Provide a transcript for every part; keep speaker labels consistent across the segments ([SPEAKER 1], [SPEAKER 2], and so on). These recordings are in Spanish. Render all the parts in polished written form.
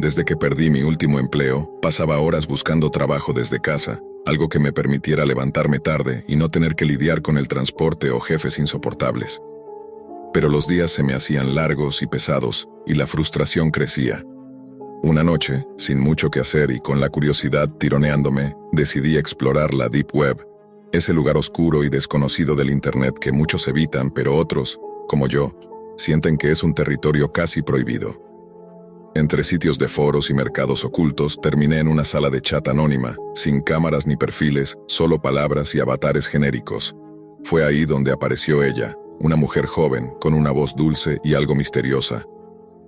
[SPEAKER 1] Desde que perdí mi último empleo, pasaba horas buscando trabajo desde casa, algo que me permitiera levantarme tarde y no tener que lidiar con el transporte o jefes insoportables. Pero los días se me hacían largos y pesados, y la frustración crecía. Una noche, sin mucho que hacer y con la curiosidad tironeándome, decidí explorar la Deep Web, ese lugar oscuro y desconocido del Internet que muchos evitan, pero otros, como yo, sienten que es un territorio casi prohibido. Entre sitios de foros y mercados ocultos, terminé en una sala de chat anónima, sin cámaras ni perfiles, solo palabras y avatares genéricos. Fue ahí donde apareció ella, una mujer joven, con una voz dulce y algo misteriosa.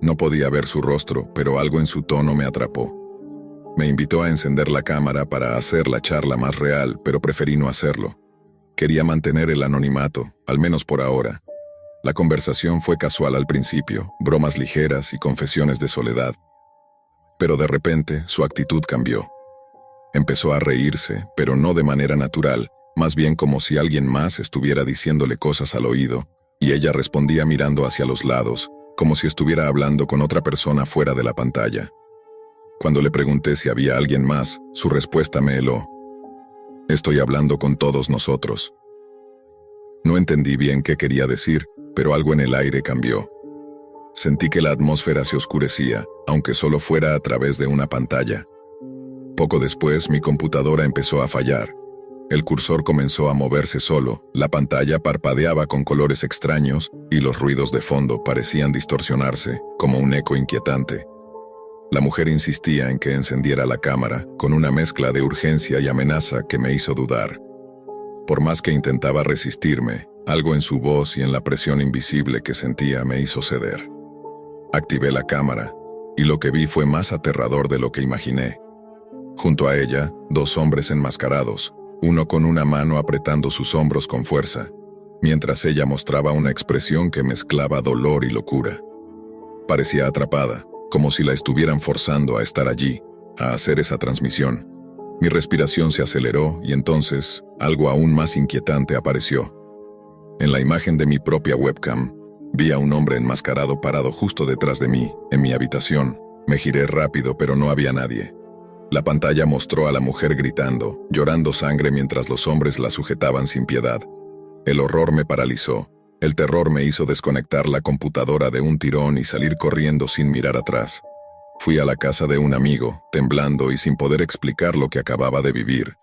[SPEAKER 1] No podía ver su rostro, pero algo en su tono me atrapó. Me invitó a encender la cámara para hacer la charla más real, pero preferí no hacerlo. Quería mantener el anonimato, al menos por ahora. La conversación fue casual al principio, bromas ligeras y confesiones de soledad. Pero de repente, su actitud cambió. Empezó a reírse, pero no de manera natural, más bien como si alguien más estuviera diciéndole cosas al oído, y ella respondía mirando hacia los lados, como si estuviera hablando con otra persona fuera de la pantalla. Cuando le pregunté si había alguien más, su respuesta me heló. Estoy hablando con todos nosotros. No entendí bien qué quería decir, pero algo en el aire cambió. Sentí que la atmósfera se oscurecía, aunque solo fuera a través de una pantalla. Poco después, mi computadora empezó a fallar. El cursor comenzó a moverse solo, la pantalla parpadeaba con colores extraños y los ruidos de fondo parecían distorsionarse, como un eco inquietante. La mujer insistía en que encendiera la cámara, con una mezcla de urgencia y amenaza que me hizo dudar. Por más que intentaba resistirme, algo en su voz y en la presión invisible que sentía me hizo ceder. Activé la cámara, y lo que vi fue más aterrador de lo que imaginé. Junto a ella, dos hombres enmascarados, uno con una mano apretando sus hombros con fuerza, mientras ella mostraba una expresión que mezclaba dolor y locura. Parecía atrapada, como si la estuvieran forzando a estar allí, a hacer esa transmisión. Mi respiración se aceleró y entonces, algo aún más inquietante apareció. En la imagen de mi propia webcam, vi a un hombre enmascarado parado justo detrás de mí, en mi habitación. Me giré rápido, pero no había nadie. La pantalla mostró a la mujer gritando, llorando sangre mientras los hombres la sujetaban sin piedad. El horror me paralizó. El terror me hizo desconectar la computadora de un tirón y salir corriendo sin mirar atrás. Fui a la casa de un amigo, temblando y sin poder explicar lo que acababa de vivir.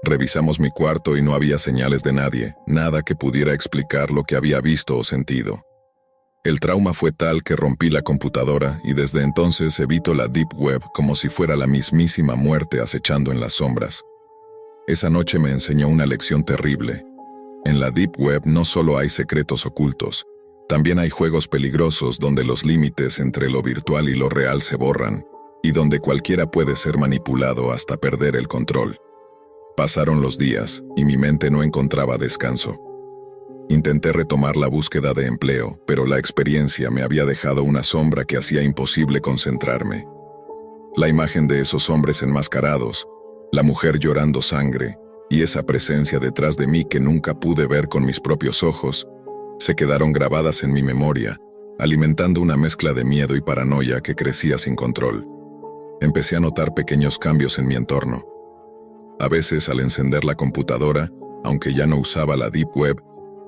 [SPEAKER 1] Revisamos mi cuarto y no había señales de nadie, nada que pudiera explicar lo que había visto o sentido. El trauma fue tal que rompí la computadora y desde entonces evito la Deep Web como si fuera la mismísima muerte acechando en las sombras. Esa noche me enseñó una lección terrible. En la Deep Web no solo hay secretos ocultos, también hay juegos peligrosos donde los límites entre lo virtual y lo real se borran, y donde cualquiera puede ser manipulado hasta perder el control. Pasaron los días, y mi mente no encontraba descanso. Intenté retomar la búsqueda de empleo, pero la experiencia me había dejado una sombra que hacía imposible concentrarme. La imagen de esos hombres enmascarados, la mujer llorando sangre, y esa presencia detrás de mí que nunca pude ver con mis propios ojos, se quedaron grabadas en mi memoria, alimentando una mezcla de miedo y paranoia que crecía sin control. Empecé a notar pequeños cambios en mi entorno. A veces, al encender la computadora, aunque ya no usaba la Deep Web,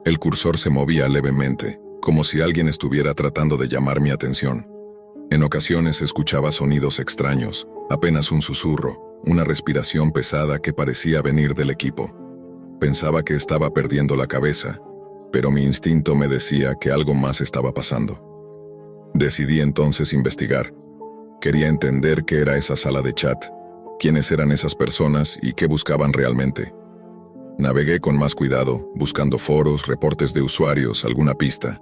[SPEAKER 1] el cursor se movía levemente, como si alguien estuviera tratando de llamar mi atención. En ocasiones escuchaba sonidos extraños, apenas un susurro, una respiración pesada que parecía venir del equipo. Pensaba que estaba perdiendo la cabeza, pero mi instinto me decía que algo más estaba pasando. Decidí entonces investigar. Quería entender qué era esa sala de chat, quiénes eran esas personas y qué buscaban realmente. Navegué con más cuidado, buscando foros, reportes de usuarios, alguna pista.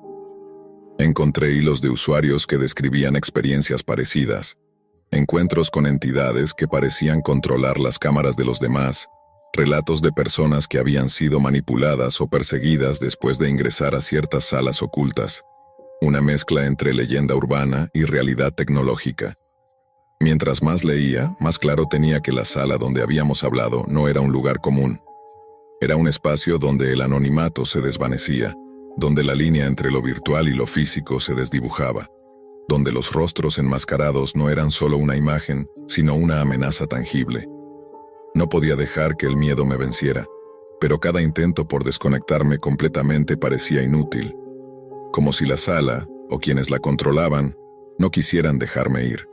[SPEAKER 1] Encontré hilos de usuarios que describían experiencias parecidas, encuentros con entidades que parecían controlar las cámaras de los demás, relatos de personas que habían sido manipuladas o perseguidas después de ingresar a ciertas salas ocultas, una mezcla entre leyenda urbana y realidad tecnológica. Mientras más leía, más claro tenía que la sala donde habíamos hablado no era un lugar común. Era un espacio donde el anonimato se desvanecía, donde la línea entre lo virtual y lo físico se desdibujaba. donde los rostros enmascarados no eran solo una imagen, sino una amenaza tangible. No podía dejar que el miedo me venciera, pero cada intento por desconectarme completamente parecía inútil, como si la sala, o quienes la controlaban, no quisieran dejarme ir.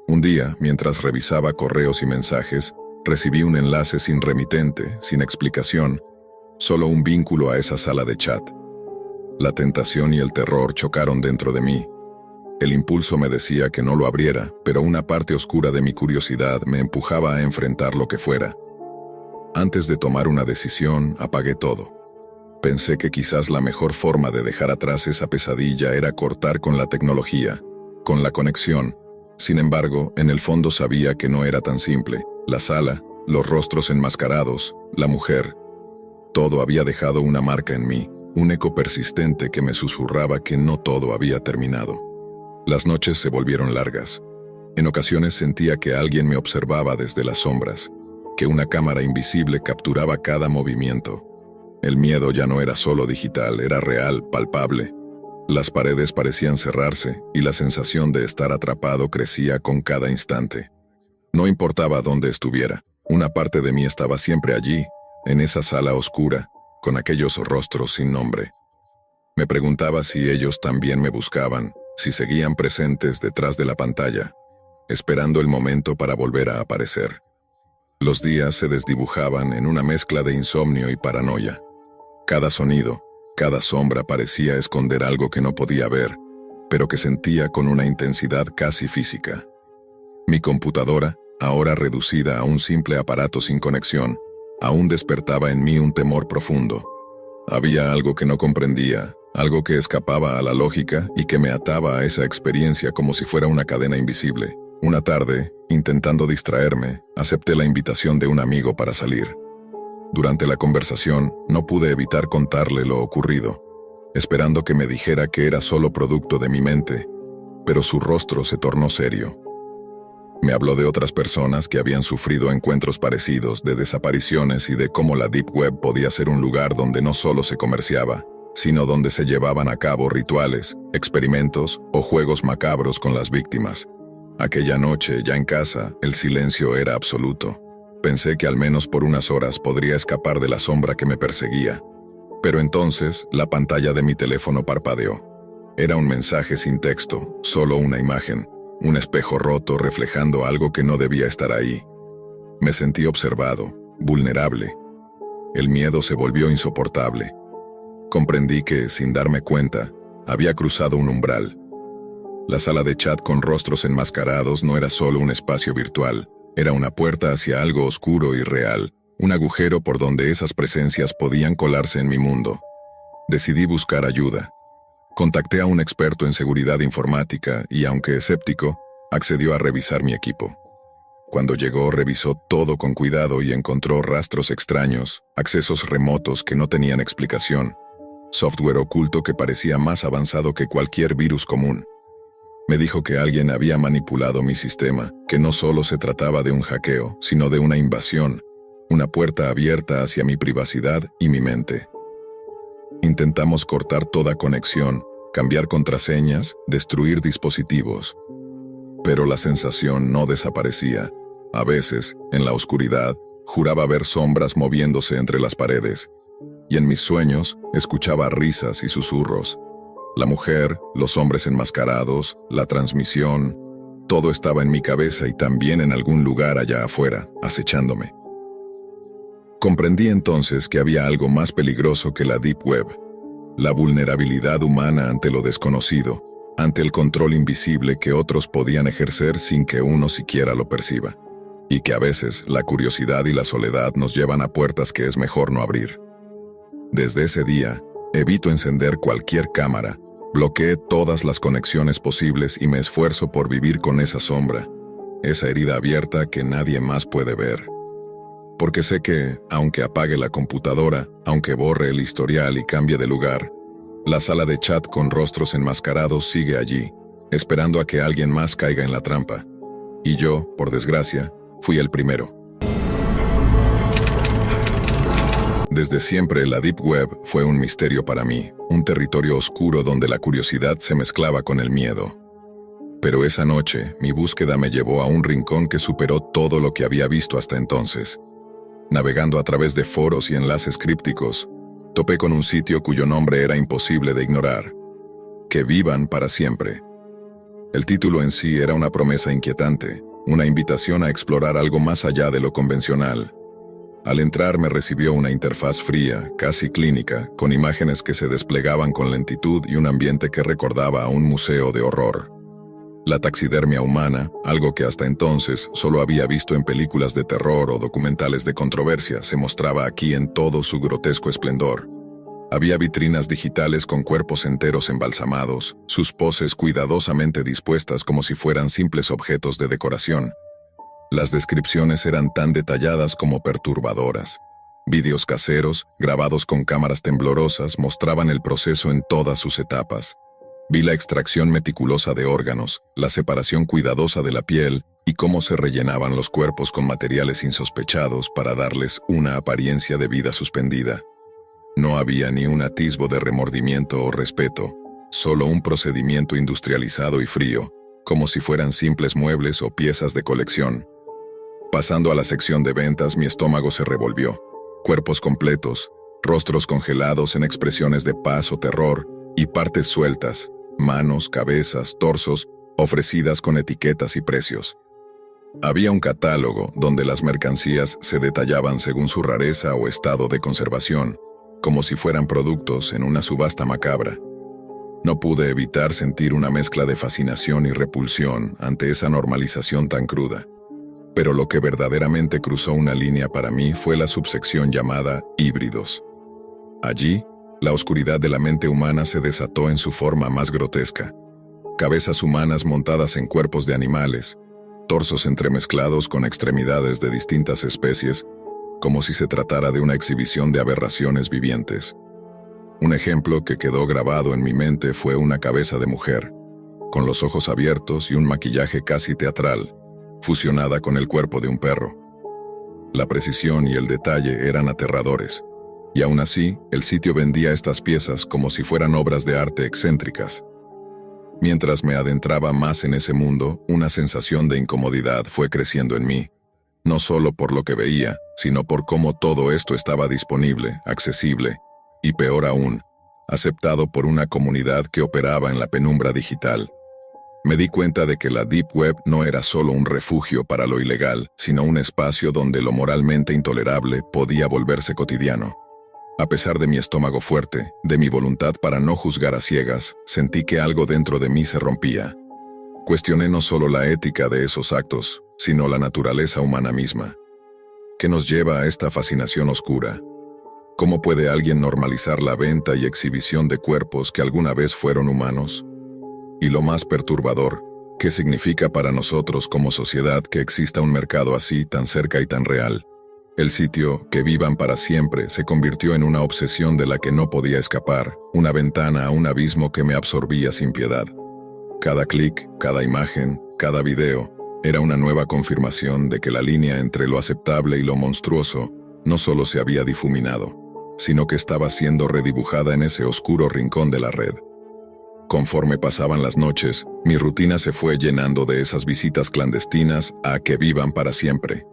[SPEAKER 1] Un día, mientras revisaba correos y mensajes, recibí un enlace sin remitente, sin explicación, solo un vínculo a esa sala de chat. La tentación y el terror chocaron dentro de mí. El impulso me decía que no lo abriera, pero una parte oscura de mi curiosidad me empujaba a enfrentar lo que fuera. Antes de tomar una decisión, apagué todo. Pensé que quizás la mejor forma de dejar atrás esa pesadilla era cortar con la tecnología, con la conexión. Sin embargo, en el fondo sabía que no era tan simple. La sala, los rostros enmascarados, la mujer. Todo había dejado una marca en mí, un eco persistente que me susurraba que no todo había terminado. Las noches se volvieron largas. En ocasiones sentía que alguien me observaba desde las sombras, que una cámara invisible capturaba cada movimiento. El miedo ya no era solo digital, era real, palpable. Las paredes parecían cerrarse y la sensación de estar atrapado crecía con cada instante. No importaba dónde estuviera, una parte de mí estaba siempre allí, en esa sala oscura, con aquellos rostros sin nombre. Me preguntaba si ellos también me buscaban, si seguían presentes detrás de la pantalla, esperando el momento para volver a aparecer. Los días se desdibujaban en una mezcla de insomnio y paranoia. Cada sonido, cada sombra parecía esconder algo que no podía ver, pero que sentía con una intensidad casi física. Mi computadora, ahora reducida a un simple aparato sin conexión, aún despertaba en mí un temor profundo. Había algo que no comprendía, algo que escapaba a la lógica y que me ataba a esa experiencia como si fuera una cadena invisible. Una tarde, intentando distraerme, acepté la invitación de un amigo para salir. Durante la conversación, no pude evitar contarle lo ocurrido, esperando que me dijera que era solo producto de mi mente, pero su rostro se tornó serio. Me habló de otras personas que habían sufrido encuentros parecidos, de desapariciones y de cómo la Deep Web podía ser un lugar donde no solo se comerciaba, sino donde se llevaban a cabo rituales, experimentos o juegos macabros con las víctimas. Aquella noche, ya en casa, el silencio era absoluto. Pensé que al menos por unas horas podría escapar de la sombra que me perseguía. Pero entonces, la pantalla de mi teléfono parpadeó. Era un mensaje sin texto, solo una imagen, un espejo roto reflejando algo que no debía estar ahí. Me sentí observado, vulnerable. El miedo se volvió insoportable. Comprendí que, sin darme cuenta, había cruzado un umbral. La sala de chat con rostros enmascarados no era solo un espacio virtual, era una puerta hacia algo oscuro y real, un agujero por donde esas presencias podían colarse en mi mundo. Decidí buscar ayuda. Contacté a un experto en seguridad informática y, aunque escéptico, accedió a revisar mi equipo. Cuando llegó, revisó todo con cuidado y encontró rastros extraños, accesos remotos que no tenían explicación, software oculto que parecía más avanzado que cualquier virus común. Me dijo que alguien había manipulado mi sistema, que no solo se trataba de un hackeo, sino de una invasión, una puerta abierta hacia mi privacidad y mi mente. Intentamos cortar toda conexión, cambiar contraseñas, destruir dispositivos. Pero la sensación no desaparecía. A veces, en la oscuridad, juraba ver sombras moviéndose entre las paredes, y en mis sueños escuchaba risas y susurros. La mujer, los hombres enmascarados, la transmisión, todo estaba en mi cabeza y también en algún lugar allá afuera, acechándome. Comprendí entonces que había algo más peligroso que la Deep Web, la vulnerabilidad humana ante lo desconocido, ante el control invisible que otros podían ejercer sin que uno siquiera lo perciba, y que a veces la curiosidad y la soledad nos llevan a puertas que es mejor no abrir. Desde ese día, evito encender cualquier cámara, bloqueé todas las conexiones posibles y me esfuerzo por vivir con esa sombra, esa herida abierta que nadie más puede ver. Porque sé que, aunque apague la computadora, aunque borre el historial y cambie de lugar, la sala de chat con rostros enmascarados sigue allí, esperando a que alguien más caiga en la trampa. Y yo, por desgracia, fui el primero. Desde siempre la Deep Web fue un misterio para mí, un territorio oscuro donde la curiosidad se mezclaba con el miedo. Pero esa noche, mi búsqueda me llevó a un rincón que superó todo lo que había visto hasta entonces. Navegando a través de foros y enlaces crípticos, topé con un sitio cuyo nombre era imposible de ignorar. Que vivan para siempre. El título en sí era una promesa inquietante, una invitación a explorar algo más allá de lo convencional. Al entrar me recibió una interfaz fría, casi clínica, con imágenes que se desplegaban con lentitud y un ambiente que recordaba a un museo de horror. La taxidermia humana, algo que hasta entonces solo había visto en películas de terror o documentales de controversia, se mostraba aquí en todo su grotesco esplendor. Había vitrinas digitales con cuerpos enteros embalsamados, sus poses cuidadosamente dispuestas como si fueran simples objetos de decoración. Las descripciones eran tan detalladas como perturbadoras. Vídeos caseros, grabados con cámaras temblorosas, mostraban el proceso en todas sus etapas. Vi la extracción meticulosa de órganos, la separación cuidadosa de la piel y cómo se rellenaban los cuerpos con materiales insospechados para darles una apariencia de vida suspendida. No había ni un atisbo de remordimiento o respeto, solo un procedimiento industrializado y frío, como si fueran simples muebles o piezas de colección. Pasando a la sección de ventas, mi estómago se revolvió. Cuerpos completos, rostros congelados en expresiones de paz o terror, y partes sueltas, manos, cabezas, torsos, ofrecidas con etiquetas y precios. Había un catálogo donde las mercancías se detallaban según su rareza o estado de conservación, como si fueran productos en una subasta macabra. No pude evitar sentir una mezcla de fascinación y repulsión ante esa normalización tan cruda. Pero lo que verdaderamente cruzó una línea para mí fue la subsección llamada híbridos. Allí, la oscuridad de la mente humana se desató en su forma más grotesca. Cabezas humanas montadas en cuerpos de animales, torsos entremezclados con extremidades de distintas especies, como si se tratara de una exhibición de aberraciones vivientes. Un ejemplo que quedó grabado en mi mente fue una cabeza de mujer, con los ojos abiertos y un maquillaje casi teatral, fusionada con el cuerpo de un perro. La precisión y el detalle eran aterradores, y aún así, el sitio vendía estas piezas como si fueran obras de arte excéntricas. Mientras me adentraba más en ese mundo, una sensación de incomodidad fue creciendo en mí, no solo por lo que veía, sino por cómo todo esto estaba disponible, accesible, y peor aún, aceptado por una comunidad que operaba en la penumbra digital. Me di cuenta de que la Deep Web no era solo un refugio para lo ilegal, sino un espacio donde lo moralmente intolerable podía volverse cotidiano. A pesar de mi estómago fuerte, de mi voluntad para no juzgar a ciegas, sentí que algo dentro de mí se rompía. Cuestioné no solo la ética de esos actos, sino la naturaleza humana misma. ¿Qué nos lleva a esta fascinación oscura? ¿Cómo puede alguien normalizar la venta y exhibición de cuerpos que alguna vez fueron humanos? Y lo más perturbador, ¿qué significa para nosotros como sociedad que exista un mercado así tan cerca y tan real? El sitio, Que vivan para siempre, se convirtió en una obsesión de la que no podía escapar, una ventana a un abismo que me absorbía sin piedad. Cada clic, cada imagen, cada video, era una nueva confirmación de que la línea entre lo aceptable y lo monstruoso no solo se había difuminado, sino que estaba siendo redibujada en ese oscuro rincón de la red. Conforme pasaban las noches, mi rutina se fue llenando de esas visitas clandestinas a Que vivan para siempre.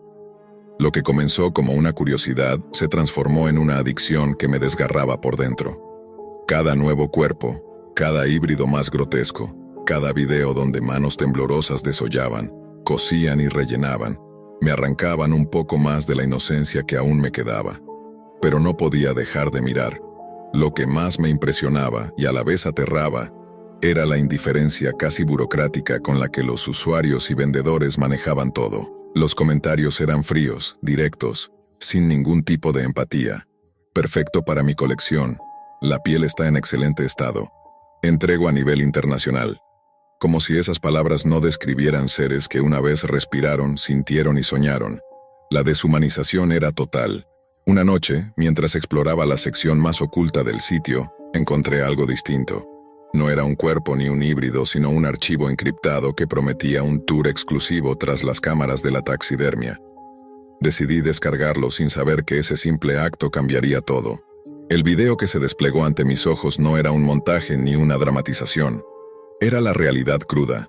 [SPEAKER 1] Lo que comenzó como una curiosidad se transformó en una adicción que me desgarraba por dentro. Cada nuevo cuerpo, cada híbrido más grotesco, cada video donde manos temblorosas desollaban, cosían y rellenaban, me arrancaban un poco más de la inocencia que aún me quedaba. Pero no podía dejar de mirar. Lo que más me impresionaba y a la vez aterraba era la indiferencia casi burocrática con la que los usuarios y vendedores manejaban todo. Los comentarios eran fríos, directos, sin ningún tipo de empatía. Perfecto para mi colección. La piel está en excelente estado. Entrego a nivel internacional. Como si esas palabras no describieran seres que una vez respiraron, sintieron y soñaron. La deshumanización era total. Una noche, mientras exploraba la sección más oculta del sitio, encontré algo distinto. No era un cuerpo ni un híbrido, sino un archivo encriptado que prometía un tour exclusivo tras las cámaras de la taxidermia. Decidí descargarlo sin saber que ese simple acto cambiaría todo. El video que se desplegó ante mis ojos no era un montaje ni una dramatización. Era la realidad cruda.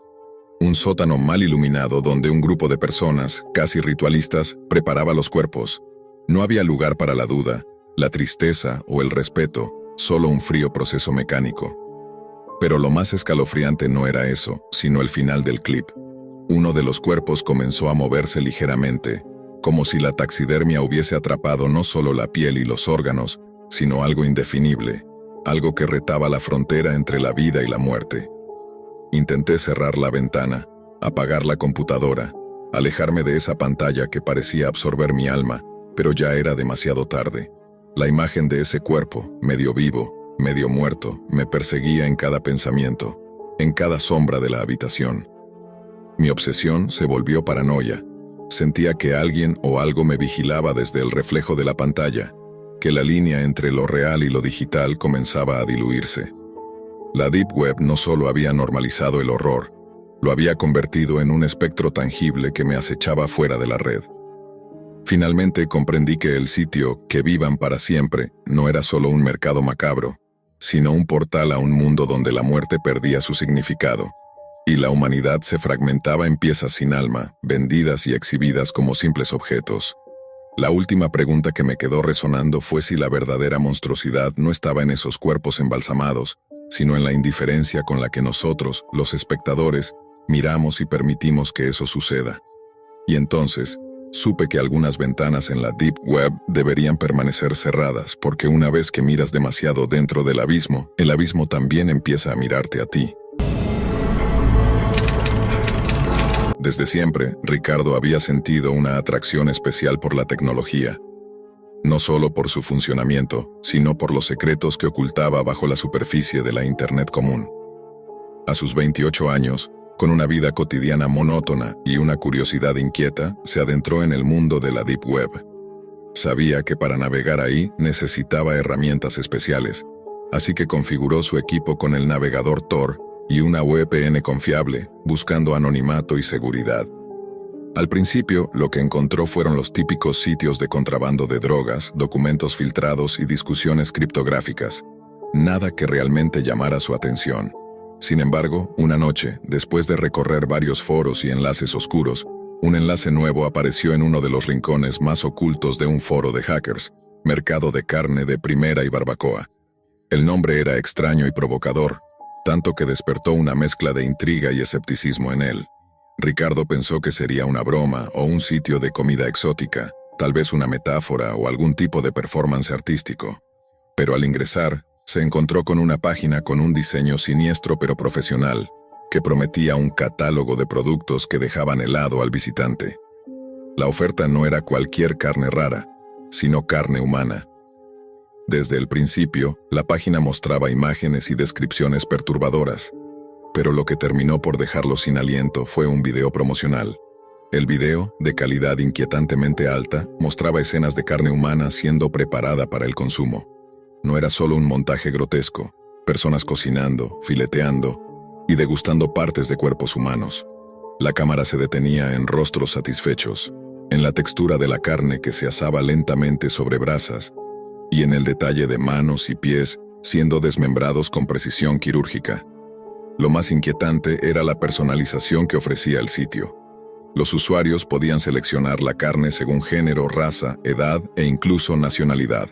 [SPEAKER 1] Un sótano mal iluminado donde un grupo de personas, casi ritualistas, preparaba los cuerpos. No había lugar para la duda, la tristeza o el respeto, solo un frío proceso mecánico. Pero lo más escalofriante no era eso, sino el final del clip. Uno de los cuerpos comenzó a moverse ligeramente, como si la taxidermia hubiese atrapado no solo la piel y los órganos, sino algo indefinible, algo que retaba la frontera entre la vida y la muerte. Intenté cerrar la ventana, apagar la computadora, alejarme de esa pantalla que parecía absorber mi alma, pero ya era demasiado tarde. La imagen de ese cuerpo, medio vivo, medio muerto, me perseguía en cada pensamiento, en cada sombra de la habitación. Mi obsesión se volvió paranoia. Sentía que alguien o algo me vigilaba desde el reflejo de la pantalla, que la línea entre lo real y lo digital comenzaba a diluirse. La Deep Web no solo había normalizado el horror, lo había convertido en un espectro tangible que me acechaba fuera de la red. Finalmente comprendí que el sitio "Que vivan para siempre" no era solo un mercado macabro, sino un portal a un mundo donde la muerte perdía su significado, y la humanidad se fragmentaba en piezas sin alma, vendidas y exhibidas como simples objetos. La última pregunta que me quedó resonando fue si la verdadera monstruosidad no estaba en esos cuerpos embalsamados, sino en la indiferencia con la que nosotros, los espectadores, miramos y permitimos que eso suceda. Y entonces, supe que algunas ventanas en la Deep Web deberían permanecer cerradas, porque una vez que miras demasiado dentro del abismo, el abismo también empieza a mirarte a ti. Desde siempre, Ricardo había sentido una atracción especial por la tecnología. No solo por su funcionamiento, sino por los secretos que ocultaba bajo la superficie de la Internet común. A sus 28 años, con una vida cotidiana monótona y una curiosidad inquieta, se adentró en el mundo de la Deep Web. Sabía que para navegar ahí necesitaba herramientas especiales, así que configuró su equipo con el navegador Tor y una VPN confiable, buscando anonimato y seguridad. Al principio, lo que encontró fueron los típicos sitios de contrabando de drogas, documentos filtrados y discusiones criptográficas. Nada que realmente llamara su atención. Sin embargo, una noche, después de recorrer varios foros y enlaces oscuros, un enlace nuevo apareció en uno de los rincones más ocultos de un foro de hackers, Mercado de Carne de Primera y Barbacoa. El nombre era extraño y provocador, tanto que despertó una mezcla de intriga y escepticismo en él. Ricardo pensó que sería una broma o un sitio de comida exótica, tal vez una metáfora o algún tipo de performance artístico. Pero al ingresar, se encontró con una página con un diseño siniestro pero profesional, que prometía un catálogo de productos que dejaban helado al visitante. La oferta no era cualquier carne rara, sino carne humana. Desde el principio, la página mostraba imágenes y descripciones perturbadoras, pero lo que terminó por dejarlo sin aliento fue un video promocional. El video, de calidad inquietantemente alta, mostraba escenas de carne humana siendo preparada para el consumo. No era solo un montaje grotesco, personas cocinando, fileteando y degustando partes de cuerpos humanos. La cámara se detenía en rostros satisfechos, en la textura de la carne que se asaba lentamente sobre brasas y en el detalle de manos y pies siendo desmembrados con precisión quirúrgica. Lo más inquietante era la personalización que ofrecía el sitio. Los usuarios podían seleccionar la carne según género, raza, edad e incluso nacionalidad.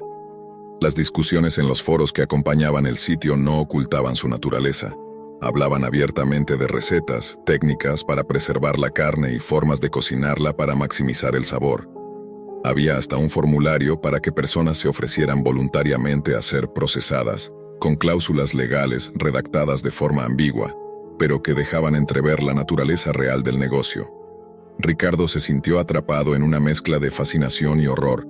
[SPEAKER 1] Las discusiones en los foros que acompañaban el sitio no ocultaban su naturaleza. Hablaban abiertamente de recetas, técnicas para preservar la carne y formas de cocinarla para maximizar el sabor. Había hasta un formulario para que personas se ofrecieran voluntariamente a ser procesadas, con cláusulas legales redactadas de forma ambigua, pero que dejaban entrever la naturaleza real del negocio. Ricardo se sintió atrapado en una mezcla de fascinación y horror.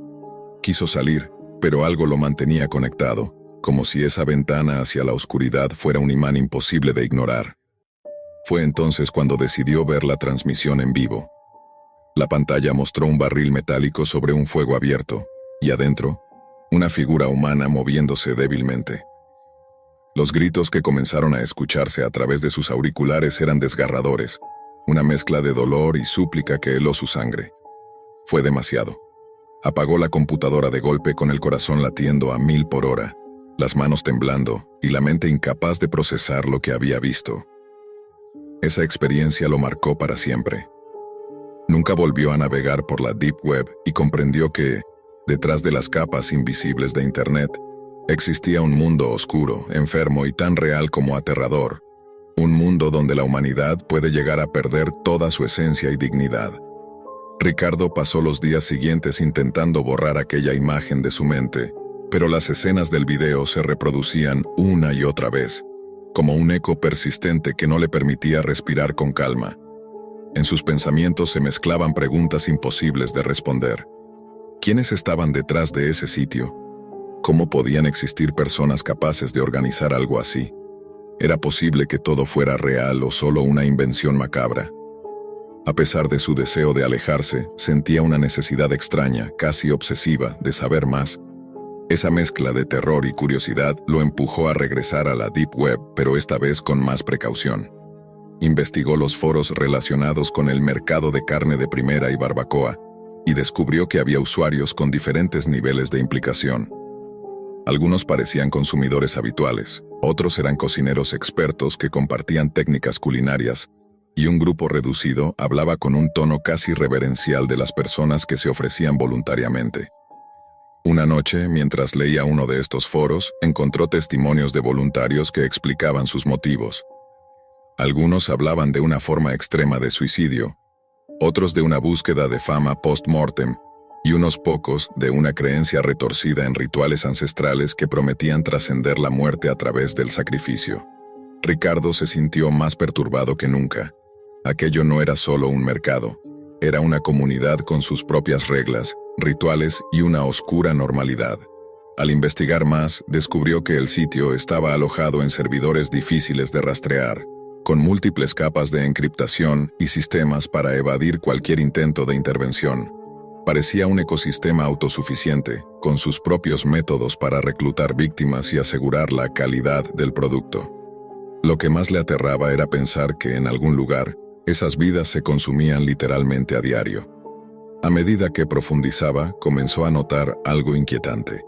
[SPEAKER 1] Quiso salir, pero algo lo mantenía conectado, como si esa ventana hacia la oscuridad fuera un imán imposible de ignorar. Fue entonces cuando decidió ver la transmisión en vivo. La pantalla mostró un barril metálico sobre un fuego abierto, y adentro, una figura humana moviéndose débilmente. Los gritos que comenzaron a escucharse a través de sus auriculares eran desgarradores, una mezcla de dolor y súplica que heló su sangre. Fue demasiado. Apagó la computadora de golpe con el corazón latiendo a 1000 por hora, las manos temblando y la mente incapaz de procesar lo que había visto. Esa experiencia lo marcó para siempre. Nunca volvió a navegar por la Deep Web y comprendió que, detrás de las capas invisibles de Internet, existía un mundo oscuro, enfermo y tan real como aterrador. Un mundo donde la humanidad puede llegar a perder toda su esencia y dignidad. Ricardo pasó los días siguientes intentando borrar aquella imagen de su mente, pero las escenas del video se reproducían una y otra vez, como un eco persistente que no le permitía respirar con calma. En sus pensamientos se mezclaban preguntas imposibles de responder. ¿Quiénes estaban detrás de ese sitio? ¿Cómo podían existir personas capaces de organizar algo así? ¿Era posible que todo fuera real o solo una invención macabra? A pesar de su deseo de alejarse, sentía una necesidad extraña, casi obsesiva, de saber más. Esa mezcla de terror y curiosidad lo empujó a regresar a la Deep Web, pero esta vez con más precaución. Investigó los foros relacionados con el mercado de carne de primera y barbacoa, y descubrió que había usuarios con diferentes niveles de implicación. Algunos parecían consumidores habituales, otros eran cocineros expertos que compartían técnicas culinarias, y un grupo reducido hablaba con un tono casi reverencial de las personas que se ofrecían voluntariamente. Una noche, mientras leía uno de estos foros, encontró testimonios de voluntarios que explicaban sus motivos. Algunos hablaban de una forma extrema de suicidio, otros de una búsqueda de fama post-mortem, y unos pocos de una creencia retorcida en rituales ancestrales que prometían trascender la muerte a través del sacrificio. Ricardo se sintió más perturbado que nunca. Aquello no era solo un mercado, era una comunidad con sus propias reglas, rituales y una oscura normalidad. Al investigar más, descubrió que el sitio estaba alojado en servidores difíciles de rastrear, con múltiples capas de encriptación y sistemas para evadir cualquier intento de intervención. Parecía un ecosistema autosuficiente, con sus propios métodos para reclutar víctimas y asegurar la calidad del producto. Lo que más le aterraba era pensar que en algún lugar, esas vidas se consumían literalmente a diario. A medida que profundizaba, comenzó a notar algo inquietante.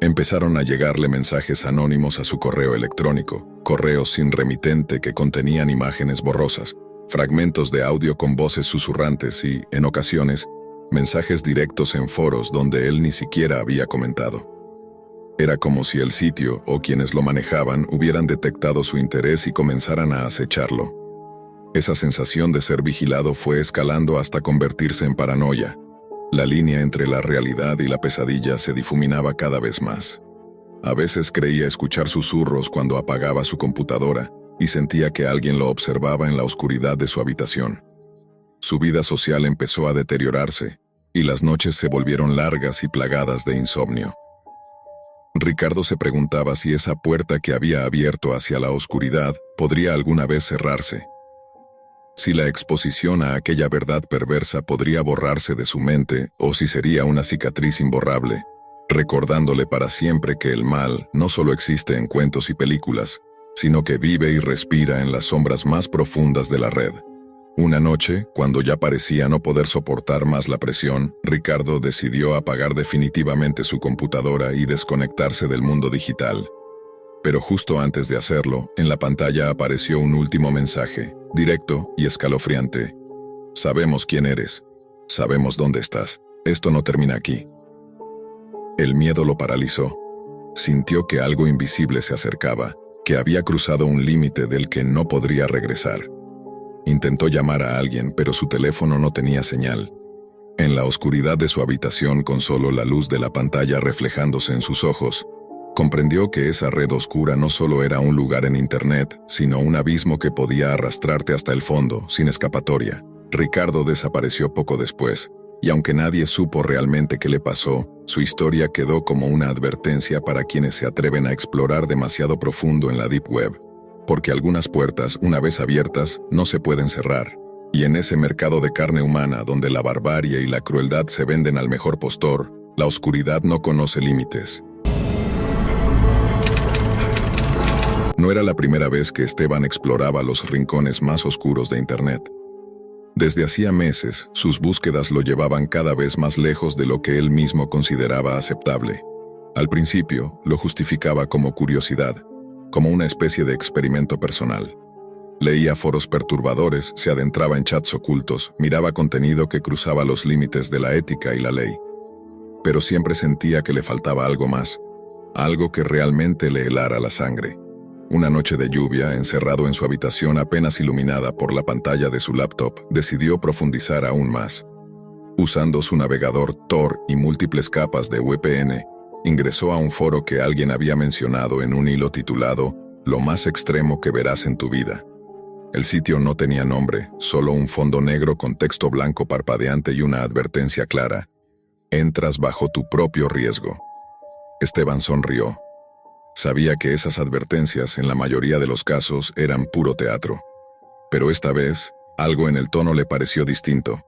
[SPEAKER 1] Empezaron a llegarle mensajes anónimos a su correo electrónico, correos sin remitente que contenían imágenes borrosas, fragmentos de audio con voces susurrantes y, en ocasiones, mensajes directos en foros donde él ni siquiera había comentado. Era como si el sitio o quienes lo manejaban hubieran detectado su interés y comenzaran a acecharlo. Esa sensación de ser vigilado fue escalando hasta convertirse en paranoia. La línea entre la realidad y la pesadilla se difuminaba cada vez más. A veces creía escuchar susurros cuando apagaba su computadora y sentía que alguien lo observaba en la oscuridad de su habitación. Su vida social empezó a deteriorarse y las noches se volvieron largas y plagadas de insomnio. Ricardo se preguntaba si esa puerta que había abierto hacia la oscuridad podría alguna vez cerrarse. Si la exposición a aquella verdad perversa podría borrarse de su mente o si sería una cicatriz imborrable, recordándole para siempre que el mal no solo existe en cuentos y películas, sino que vive y respira en las sombras más profundas de la red. Una noche, cuando ya parecía no poder soportar más la presión, Ricardo decidió apagar definitivamente su computadora y desconectarse del mundo digital. Pero justo antes de hacerlo, en la pantalla apareció un último mensaje, directo y escalofriante. Sabemos quién eres. Sabemos dónde estás. Esto no termina aquí. El miedo lo paralizó. Sintió que algo invisible se acercaba, que había cruzado un límite del que no podría regresar. Intentó llamar a alguien, pero su teléfono no tenía señal. En la oscuridad de su habitación, con solo la luz de la pantalla reflejándose en sus ojos, comprendió que esa red oscura no solo era un lugar en Internet, sino un abismo que podía arrastrarte hasta el fondo, sin escapatoria. Ricardo desapareció poco después, y aunque nadie supo realmente qué le pasó, su historia quedó como una advertencia para quienes se atreven a explorar demasiado profundo en la Deep Web. Porque algunas puertas, una vez abiertas, no se pueden cerrar. Y en ese mercado de carne humana donde la barbarie y la crueldad se venden al mejor postor, la oscuridad no conoce límites. No era la primera vez que Esteban exploraba los rincones más oscuros de Internet. Desde hacía meses, sus búsquedas lo llevaban cada vez más lejos de lo que él mismo consideraba aceptable. Al principio, lo justificaba como curiosidad, como una especie de experimento personal. Leía foros perturbadores, se adentraba en chats ocultos, miraba contenido que cruzaba los límites de la ética y la ley. Pero siempre sentía que le faltaba algo más, algo que realmente le helara la sangre. Una noche de lluvia, encerrado en su habitación apenas iluminada por la pantalla de su laptop, decidió profundizar aún más. Usando su navegador Tor y múltiples capas de VPN, ingresó a un foro que alguien había mencionado en un hilo titulado «Lo más extremo que verás en tu vida». El sitio no tenía nombre, solo un fondo negro con texto blanco parpadeante y una advertencia clara: «Entras bajo tu propio riesgo». Esteban sonrió. Sabía que esas advertencias, en la mayoría de los casos, eran puro teatro. Pero esta vez, algo en el tono le pareció distinto.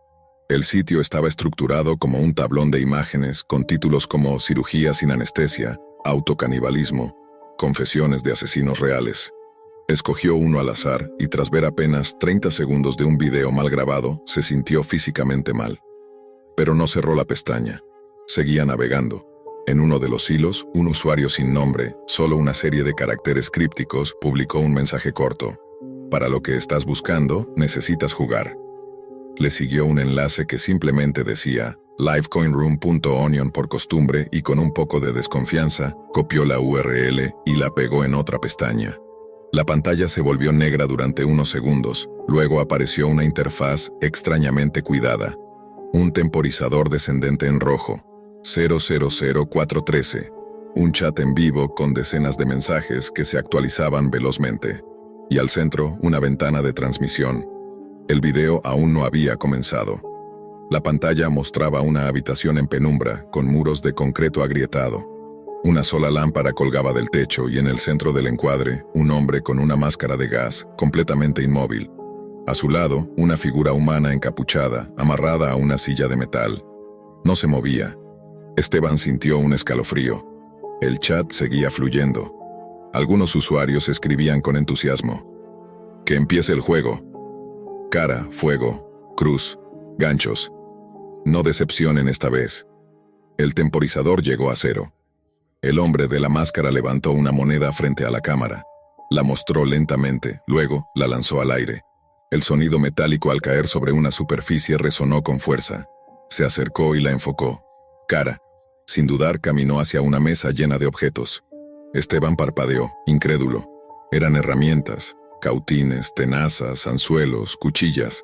[SPEAKER 1] El sitio estaba estructurado como un tablón de imágenes con títulos como «Cirugía sin anestesia», «Autocanibalismo», «Confesiones de asesinos reales». Escogió uno al azar y tras ver apenas 30 segundos de un video mal grabado, se sintió físicamente mal. Pero no cerró la pestaña. Seguía navegando. En uno de los hilos, un usuario sin nombre, solo una serie de caracteres crípticos, publicó un mensaje corto: «Para lo que estás buscando, necesitas jugar». Le siguió un enlace que simplemente decía livecoinroom.onion por costumbre y con un poco de desconfianza, copió la URL y la pegó en otra pestaña. La pantalla se volvió negra durante unos segundos, luego apareció una interfaz extrañamente cuidada. Un temporizador descendente en rojo, 000413, un chat en vivo con decenas de mensajes que se actualizaban velozmente. Y al centro, una ventana de transmisión. El video aún no había comenzado. La pantalla mostraba una habitación en penumbra, con muros de concreto agrietado. Una sola lámpara colgaba del techo y en el centro del encuadre, un hombre con una máscara de gas, completamente inmóvil. A su lado, una figura humana encapuchada, amarrada a una silla de metal. No se movía. Esteban sintió un escalofrío. El chat seguía fluyendo. Algunos usuarios escribían con entusiasmo: «Que empiece el juego. Cara, fuego, cruz, ganchos. No decepcionen esta vez». El temporizador llegó a 0. El hombre de la máscara levantó una moneda frente a la cámara. La mostró lentamente, luego la lanzó al aire. El sonido metálico al caer sobre una superficie resonó con fuerza. Se acercó y la enfocó. Cara, sin dudar, caminó hacia una mesa llena de objetos. Esteban parpadeó, incrédulo. Eran herramientas, cautines, tenazas, anzuelos, cuchillas.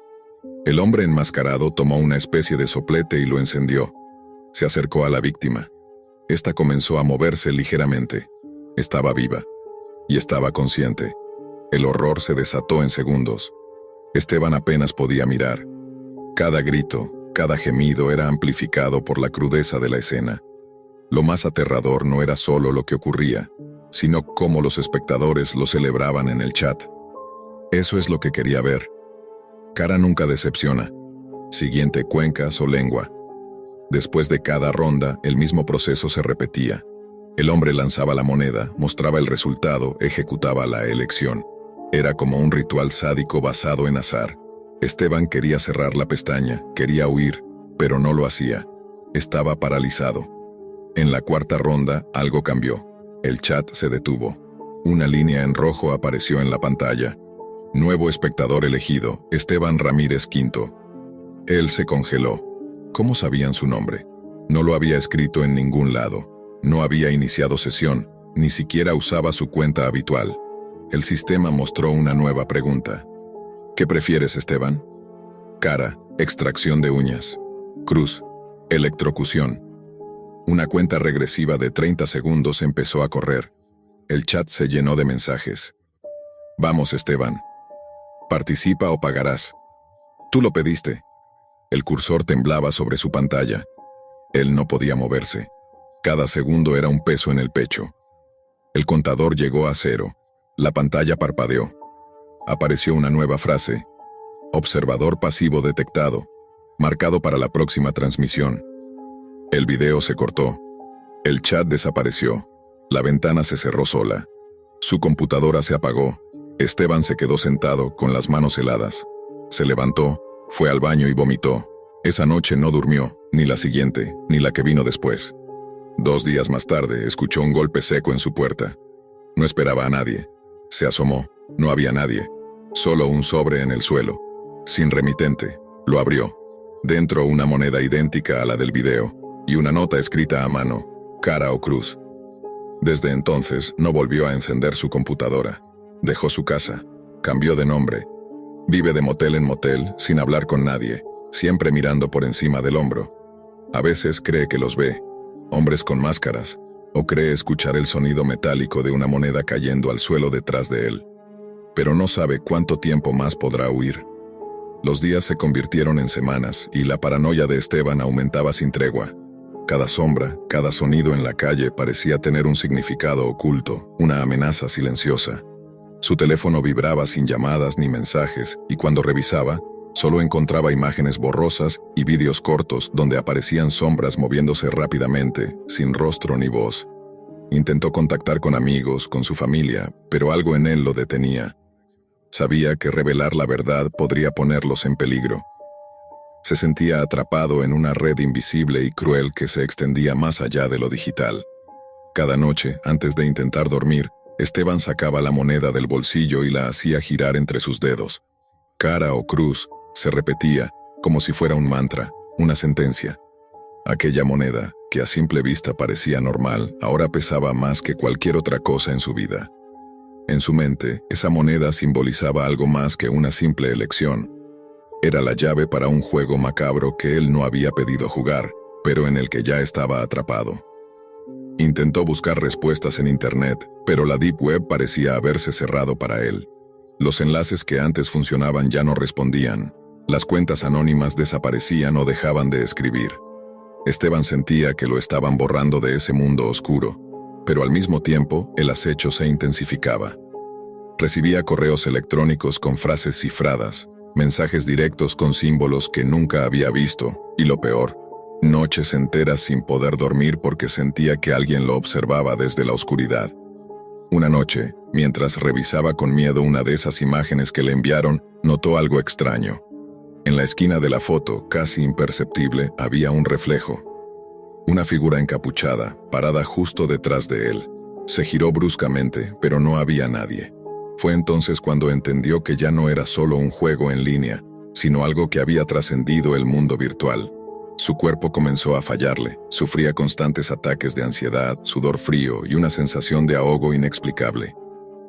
[SPEAKER 1] El hombre enmascarado tomó una especie de soplete y lo encendió. Se acercó a la víctima. Esta comenzó a moverse ligeramente. Estaba viva. Y estaba consciente. El horror se desató en segundos. Esteban apenas podía mirar. Cada grito, cada gemido era amplificado por la crudeza de la escena. Lo más aterrador no era solo lo que ocurría, sino cómo los espectadores lo celebraban en el chat. Eso es lo que quería ver. Cara nunca decepciona. Siguiente, cuencas o lengua. Después de cada ronda, el mismo proceso se repetía. El hombre lanzaba la moneda, mostraba el resultado, ejecutaba la elección. Era como un ritual sádico basado en azar. Esteban quería cerrar la pestaña, quería huir, pero no lo hacía. Estaba paralizado. En la cuarta ronda, algo cambió. El chat se detuvo. Una línea en rojo apareció en la pantalla. Nuevo espectador elegido, Esteban Ramírez V. Él se congeló. ¿Cómo sabían su nombre? No lo había escrito en ningún lado. No había iniciado sesión, ni siquiera usaba su cuenta habitual. El sistema mostró una nueva pregunta. ¿Qué prefieres, Esteban? Cara, extracción de uñas. Cruz, electrocución. Una cuenta regresiva de 30 segundos empezó a correr. El chat se llenó de mensajes. Vamos, Esteban. Participa o pagarás. Tú lo pediste. El cursor temblaba sobre su pantalla. Él no podía moverse. Cada segundo era un peso en el pecho. El contador llegó a 0. La pantalla parpadeó. Apareció una nueva frase. Observador pasivo detectado. Marcado para la próxima transmisión. El video se cortó. El chat desapareció. La ventana se cerró sola. Su computadora se apagó. Esteban se quedó sentado, con las manos heladas. Se levantó, fue al baño y vomitó. Esa noche no durmió, ni la siguiente, ni la que vino después. 2 días más tarde, escuchó un golpe seco en su puerta. No esperaba a nadie. Se asomó. No había nadie. Solo un sobre en el suelo, sin remitente. Lo abrió. Dentro una moneda idéntica a la del video y una nota escrita a mano, cara o cruz. Desde entonces no volvió a encender su computadora. Dejó su casa, cambió de nombre. Vive de motel en motel, sin hablar con nadie, siempre mirando por encima del hombro. A veces cree que los ve, hombres con máscaras, o cree escuchar el sonido metálico de una moneda cayendo al suelo detrás de él. Pero no sabe cuánto tiempo más podrá huir. Los días se convirtieron en semanas y la paranoia de Esteban aumentaba sin tregua. Cada sombra, cada sonido en la calle parecía tener un significado oculto, una amenaza silenciosa. Su teléfono vibraba sin llamadas ni mensajes y cuando revisaba, solo encontraba imágenes borrosas y vídeos cortos donde aparecían sombras moviéndose rápidamente, sin rostro ni voz. Intentó contactar con amigos, con su familia, pero algo en él lo detenía. Sabía que revelar la verdad podría ponerlos en peligro. Se sentía atrapado en una red invisible y cruel que se extendía más allá de lo digital. Cada noche, antes de intentar dormir, Esteban sacaba la moneda del bolsillo y la hacía girar entre sus dedos. Cara o cruz, se repetía, como si fuera un mantra, una sentencia. Aquella moneda, que a simple vista parecía normal, ahora pesaba más que cualquier otra cosa en su vida. En su mente, esa moneda simbolizaba algo más que una simple elección. Era la llave para un juego macabro que él no había pedido jugar, pero en el que ya estaba atrapado. Intentó buscar respuestas en Internet, pero la Deep Web parecía haberse cerrado para él. Los enlaces que antes funcionaban ya no respondían. Las cuentas anónimas desaparecían o dejaban de escribir. Esteban sentía que lo estaban borrando de ese mundo oscuro, pero al mismo tiempo el acecho se intensificaba. Recibía correos electrónicos con frases cifradas, mensajes directos con símbolos que nunca había visto, y lo peor, noches enteras sin poder dormir porque sentía que alguien lo observaba desde la oscuridad. Una noche, mientras revisaba con miedo una de esas imágenes que le enviaron, notó algo extraño. En la esquina de la foto, casi imperceptible, había un reflejo. Una figura encapuchada, parada justo detrás de él. Se giró bruscamente, pero no había nadie. Fue entonces cuando entendió que ya no era solo un juego en línea, sino algo que había trascendido el mundo virtual. Su cuerpo comenzó a fallarle, sufría constantes ataques de ansiedad, sudor frío y una sensación de ahogo inexplicable.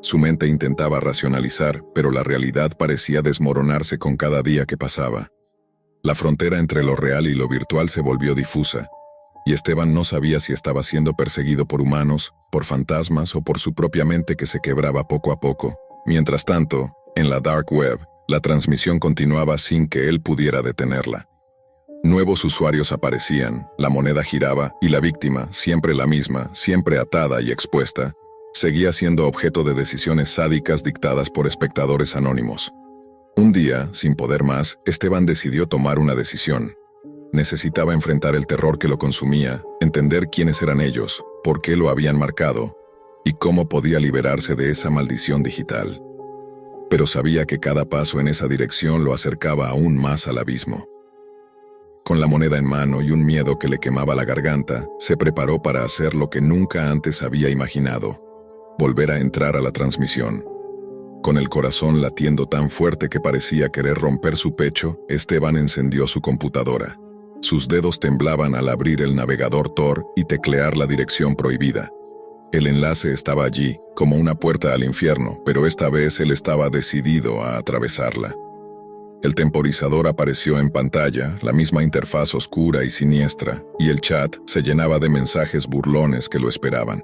[SPEAKER 1] Su mente intentaba racionalizar, pero la realidad parecía desmoronarse con cada día que pasaba. La frontera entre lo real y lo virtual se volvió difusa, y Esteban no sabía si estaba siendo perseguido por humanos, por fantasmas o por su propia mente que se quebraba poco a poco. Mientras tanto, en la Dark Web, la transmisión continuaba sin que él pudiera detenerla. Nuevos usuarios aparecían, la moneda giraba y la víctima, siempre la misma, siempre atada y expuesta, seguía siendo objeto de decisiones sádicas dictadas por espectadores anónimos. Un día, sin poder más, Esteban decidió tomar una decisión. Necesitaba enfrentar el terror que lo consumía, entender quiénes eran ellos, por qué lo habían marcado, y cómo podía liberarse de esa maldición digital. Pero sabía que cada paso en esa dirección lo acercaba aún más al abismo. Con la moneda en mano y un miedo que le quemaba la garganta, se preparó para hacer lo que nunca antes había imaginado: volver a entrar a la transmisión. Con el corazón latiendo tan fuerte que parecía querer romper su pecho, Esteban encendió su computadora. Sus dedos temblaban al abrir el navegador Tor y teclear la dirección prohibida. El enlace estaba allí, como una puerta al infierno, pero esta vez él estaba decidido a atravesarla. El temporizador apareció en pantalla, la misma interfaz oscura y siniestra, y el chat se llenaba de mensajes burlones que lo esperaban.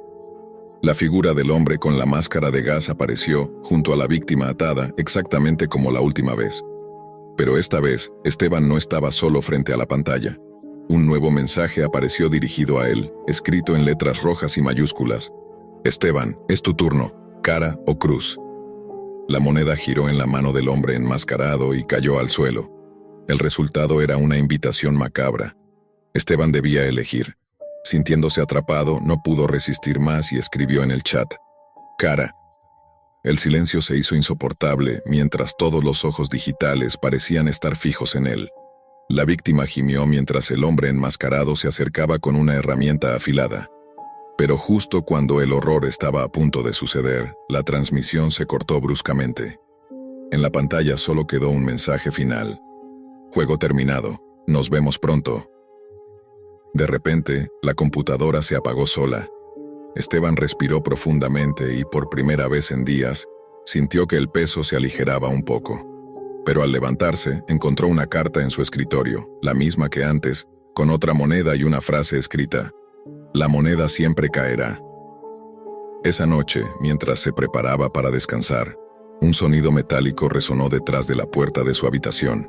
[SPEAKER 1] La figura del hombre con la máscara de gas apareció, junto a la víctima atada, exactamente como la última vez. Pero esta vez, Esteban no estaba solo frente a la pantalla. Un nuevo mensaje apareció dirigido a él, escrito en letras rojas y mayúsculas: Esteban, es tu turno, cara o cruz. La moneda giró en la mano del hombre enmascarado y cayó al suelo. El resultado era una invitación macabra. Esteban debía elegir. Sintiéndose atrapado, no pudo resistir más y escribió en el chat: cara. El silencio se hizo insoportable mientras todos los ojos digitales parecían estar fijos en él. La víctima gimió mientras el hombre enmascarado se acercaba con una herramienta afilada. Pero justo cuando el horror estaba a punto de suceder, la transmisión se cortó bruscamente. En la pantalla solo quedó un mensaje final. Juego terminado. Nos vemos pronto. De repente, la computadora se apagó sola. Esteban respiró profundamente y por primera vez en días, sintió que el peso se aligeraba un poco. Pero al levantarse, encontró una carta en su escritorio, la misma que antes, con otra moneda y una frase escrita: "La moneda siempre caerá". Esa noche, mientras se preparaba para descansar, un sonido metálico resonó detrás de la puerta de su habitación.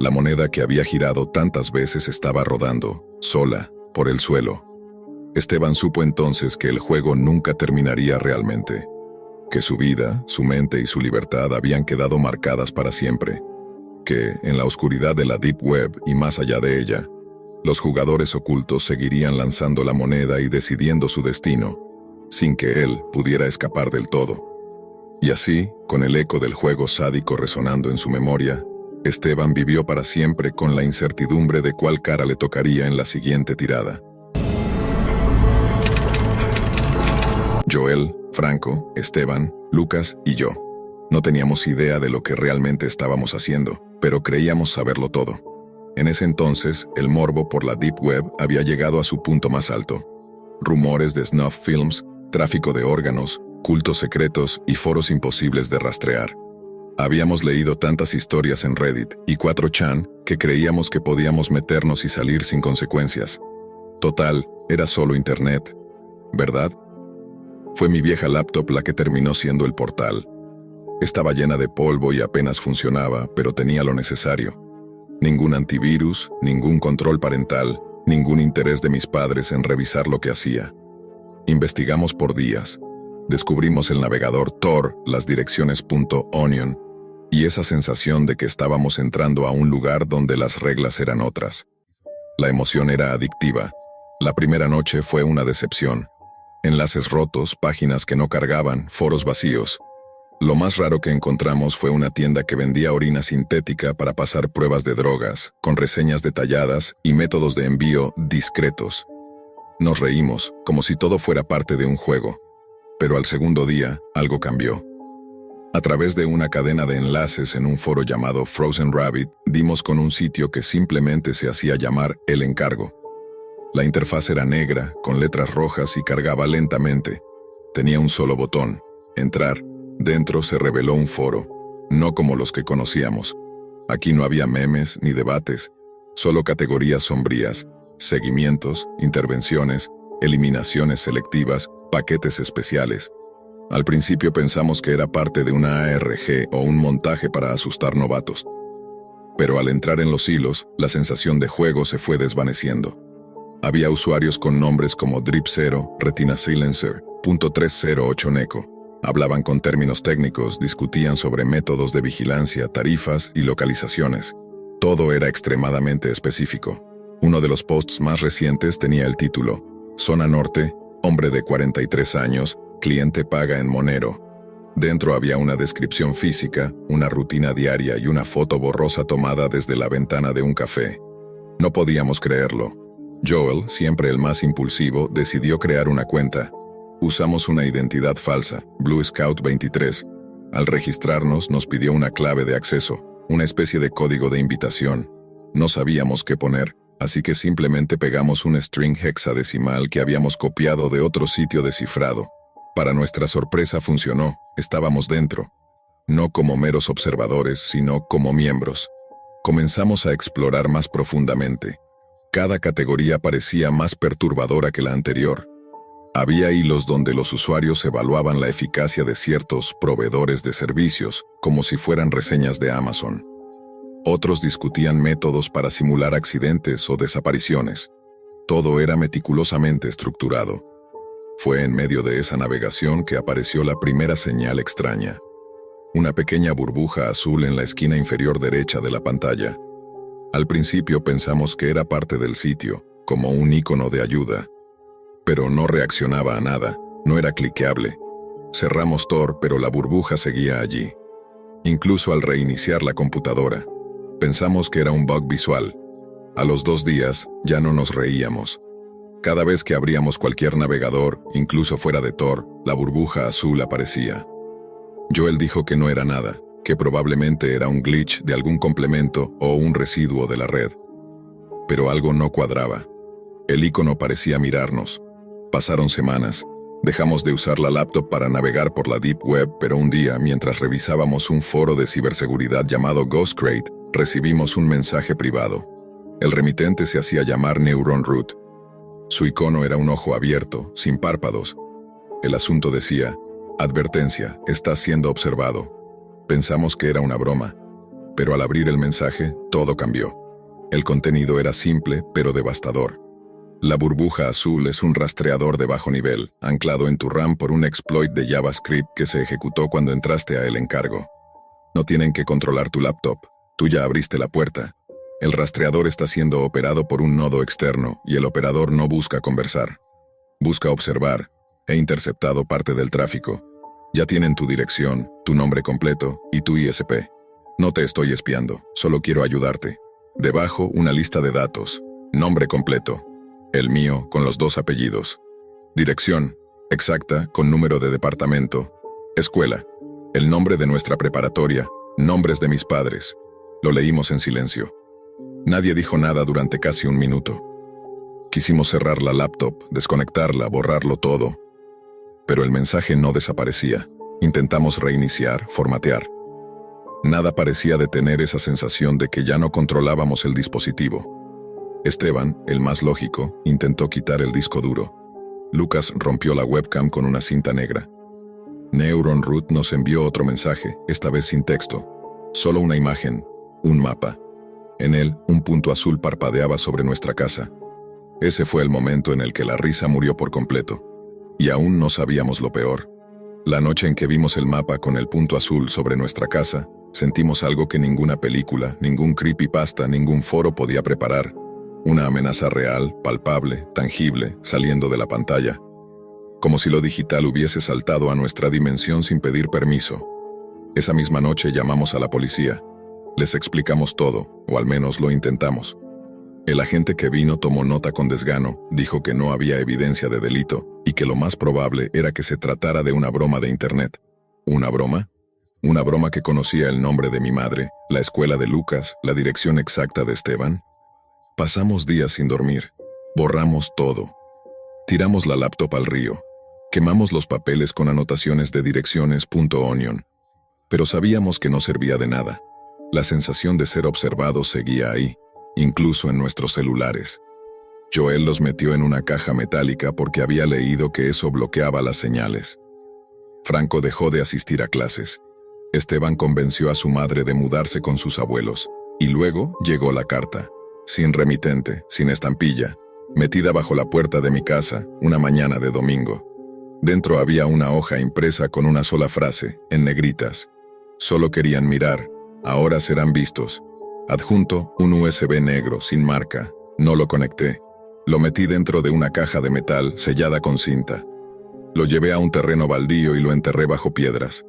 [SPEAKER 1] La moneda que había girado tantas veces estaba rodando, sola, por el suelo. Esteban supo entonces que el juego nunca terminaría realmente, que su vida, su mente y su libertad habían quedado marcadas para siempre, que, en la oscuridad de la Deep Web y más allá de ella, los jugadores ocultos seguirían lanzando la moneda y decidiendo su destino, sin que él pudiera escapar del todo. Y así, con el eco del juego sádico resonando en su memoria, Esteban vivió para siempre con la incertidumbre de cuál cara le tocaría en la siguiente tirada. Joel, Franco, Esteban, Lucas y yo. No teníamos idea de lo que realmente estábamos haciendo, pero creíamos saberlo todo. En ese entonces, el morbo por la Deep Web había llegado a su punto más alto. Rumores de snuff films, tráfico de órganos, cultos secretos y foros imposibles de rastrear. Habíamos leído tantas historias en Reddit y 4chan que creíamos que podíamos meternos y salir sin consecuencias. Total, era solo internet, ¿verdad? Fue mi vieja laptop la que terminó siendo el portal. Estaba llena de polvo y apenas funcionaba, pero tenía lo necesario. Ningún antivirus, ningún control parental, ningún interés de mis padres en revisar lo que hacía. Investigamos por días. Descubrimos el navegador Tor, las direcciones .onion, y esa sensación de que estábamos entrando a un lugar donde las reglas eran otras. La emoción era adictiva. La primera noche fue una decepción. Enlaces rotos, páginas que no cargaban, foros vacíos. Lo más raro que encontramos fue una tienda que vendía orina sintética para pasar pruebas de drogas, con reseñas detalladas y métodos de envío discretos. Nos reímos, como si todo fuera parte de un juego. Pero al segundo día, algo cambió. A través de una cadena de enlaces en un foro llamado Frozen Rabbit, dimos con un sitio que simplemente se hacía llamar El Encargo. La interfaz era negra, con letras rojas y cargaba lentamente. Tenía un solo botón, entrar. Dentro se reveló un foro, no como los que conocíamos. Aquí no había memes ni debates, solo categorías sombrías, seguimientos, intervenciones, eliminaciones selectivas, paquetes especiales. Al principio pensamos que era parte de una ARG o un montaje para asustar novatos. Pero al entrar en los hilos, la sensación de juego se fue desvaneciendo. Había usuarios con nombres como Drip0, Retina Silencer, .308 Neko. Hablaban con términos técnicos, discutían sobre métodos de vigilancia, tarifas y localizaciones. Todo era extremadamente específico. Uno de los posts más recientes tenía el título: Zona Norte, hombre de 43 años, cliente paga en Monero. Dentro había una descripción física, una rutina diaria y una foto borrosa tomada desde la ventana de un café. No podíamos creerlo. Joel, siempre el más impulsivo, decidió crear una cuenta. Usamos una identidad falsa, Blue Scout 23. Al registrarnos nos pidió una clave de acceso, una especie de código de invitación. No sabíamos qué poner, así que simplemente pegamos un string hexadecimal que habíamos copiado de otro sitio descifrado. Para nuestra sorpresa funcionó, estábamos dentro. No como meros observadores, sino como miembros. Comenzamos a explorar más profundamente. Cada categoría parecía más perturbadora que la anterior. Había hilos donde los usuarios evaluaban la eficacia de ciertos proveedores de servicios, como si fueran reseñas de Amazon. Otros discutían métodos para simular accidentes o desapariciones. Todo era meticulosamente estructurado. Fue en medio de esa navegación que apareció la primera señal extraña. Una pequeña burbuja azul en la esquina inferior derecha de la pantalla. Al principio pensamos que era parte del sitio, como un icono de ayuda. Pero no reaccionaba a nada, no era cliqueable. Cerramos Tor, pero la burbuja seguía allí. Incluso al reiniciar la computadora, pensamos que era un bug visual. A los 2 días, ya no nos reíamos. Cada vez que abríamos cualquier navegador, incluso fuera de Tor, la burbuja azul aparecía. Joel dijo que no era nada, que probablemente era un glitch de algún complemento o un residuo de la red. Pero algo no cuadraba. El icono parecía mirarnos. Pasaron semanas. Dejamos de usar la laptop para navegar por la Deep Web, pero un día, mientras revisábamos un foro de ciberseguridad llamado Ghostcrate, recibimos un mensaje privado. El remitente se hacía llamar Neuron Root. Su icono era un ojo abierto, sin párpados. El asunto decía: advertencia, estás siendo observado. Pensamos que era una broma, pero al abrir el mensaje, todo cambió. El contenido era simple, pero devastador. La burbuja azul es un rastreador de bajo nivel, anclado en tu RAM por un exploit de JavaScript que se ejecutó cuando entraste a El Encargo. No tienen que controlar tu laptop, tú ya abriste la puerta. El rastreador está siendo operado por un nodo externo y el operador no busca conversar. Busca observar. He interceptado parte del tráfico. Ya tienen tu dirección, tu nombre completo y tu ISP. No te estoy espiando, solo quiero ayudarte. Debajo, una lista de datos. Nombre completo. El mío, con los 2 apellidos. Dirección, exacta, con número de departamento. Escuela. El nombre de nuestra preparatoria. Nombres de mis padres. Lo leímos en silencio. Nadie dijo nada durante casi un minuto. Quisimos cerrar la laptop, desconectarla, borrarlo todo. Pero el mensaje no desaparecía. Intentamos reiniciar, formatear. Nada parecía detener esa sensación de que ya no controlábamos el dispositivo. Esteban, el más lógico, intentó quitar el disco duro. Lucas rompió la webcam con una cinta negra. Neuron Root nos envió otro mensaje, esta vez sin texto. Solo una imagen, un mapa. En él, un punto azul parpadeaba sobre nuestra casa. Ese fue el momento en el que la risa murió por completo. Y aún no sabíamos lo peor. La noche en que vimos el mapa con el punto azul sobre nuestra casa, sentimos algo que ninguna película, ningún creepypasta, ningún foro podía preparar. Una amenaza real, palpable, tangible, saliendo de la pantalla. Como si lo digital hubiese saltado a nuestra dimensión sin pedir permiso. Esa misma noche llamamos a la policía. Les explicamos todo, o al menos lo intentamos. El agente que vino tomó nota con desgano, dijo que no había evidencia de delito y que lo más probable era que se tratara de una broma de internet. ¿Una broma? Una broma que conocía el nombre de mi madre, la escuela de Lucas, la dirección exacta de Esteban. Pasamos días sin dormir. Borramos todo. Tiramos la laptop al río. Quemamos los papeles con anotaciones de direcciones.onion. Pero sabíamos que no servía de nada. La sensación de ser observados seguía ahí. Incluso en nuestros celulares. Joel los metió en una caja metálica porque había leído que eso bloqueaba las señales. Franco dejó de asistir a clases. Esteban convenció a su madre de mudarse con sus abuelos. Y luego llegó la carta. Sin remitente, sin estampilla, metida bajo la puerta de mi casa, una mañana de domingo. Dentro había una hoja impresa con una sola frase, en negritas. Solo querían mirar, ahora serán vistos. Adjunto, un USB negro, sin marca. No lo conecté. Lo metí dentro de una caja de metal sellada con cinta. Lo llevé a un terreno baldío y lo enterré bajo piedras.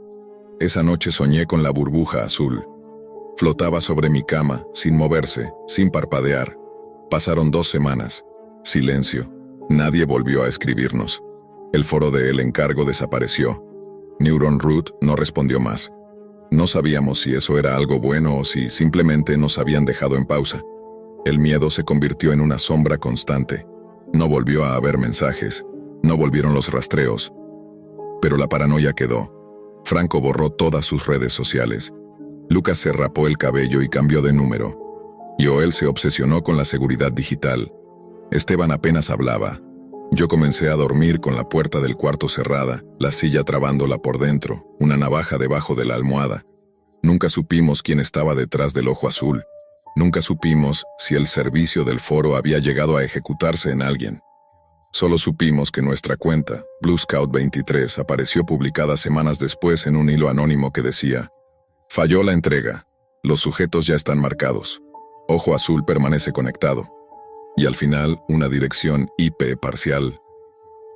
[SPEAKER 1] Esa noche soñé con la burbuja azul. Flotaba sobre mi cama, sin moverse, sin parpadear. Pasaron 2 semanas. Silencio. Nadie volvió a escribirnos. El foro de El Encargo desapareció. Neuron Root no respondió más. No sabíamos si eso era algo bueno o si simplemente nos habían dejado en pausa. El miedo se convirtió en una sombra constante. No volvió a haber mensajes. No volvieron los rastreos. Pero la paranoia quedó. Franco borró todas sus redes sociales. Lucas se rapó el cabello y cambió de número. Joel se obsesionó con la seguridad digital. Esteban apenas hablaba. Yo comencé a dormir con la puerta del cuarto cerrada, la silla trabándola por dentro, una navaja debajo de la almohada. Nunca supimos quién estaba detrás del ojo azul. Nunca supimos si el servicio del foro había llegado a ejecutarse en alguien. Solo supimos que nuestra cuenta, Blue Scout 23, apareció publicada semanas después en un hilo anónimo que decía: falló la entrega. Los sujetos ya están marcados. Ojo azul permanece conectado. Y al final, una dirección IP parcial.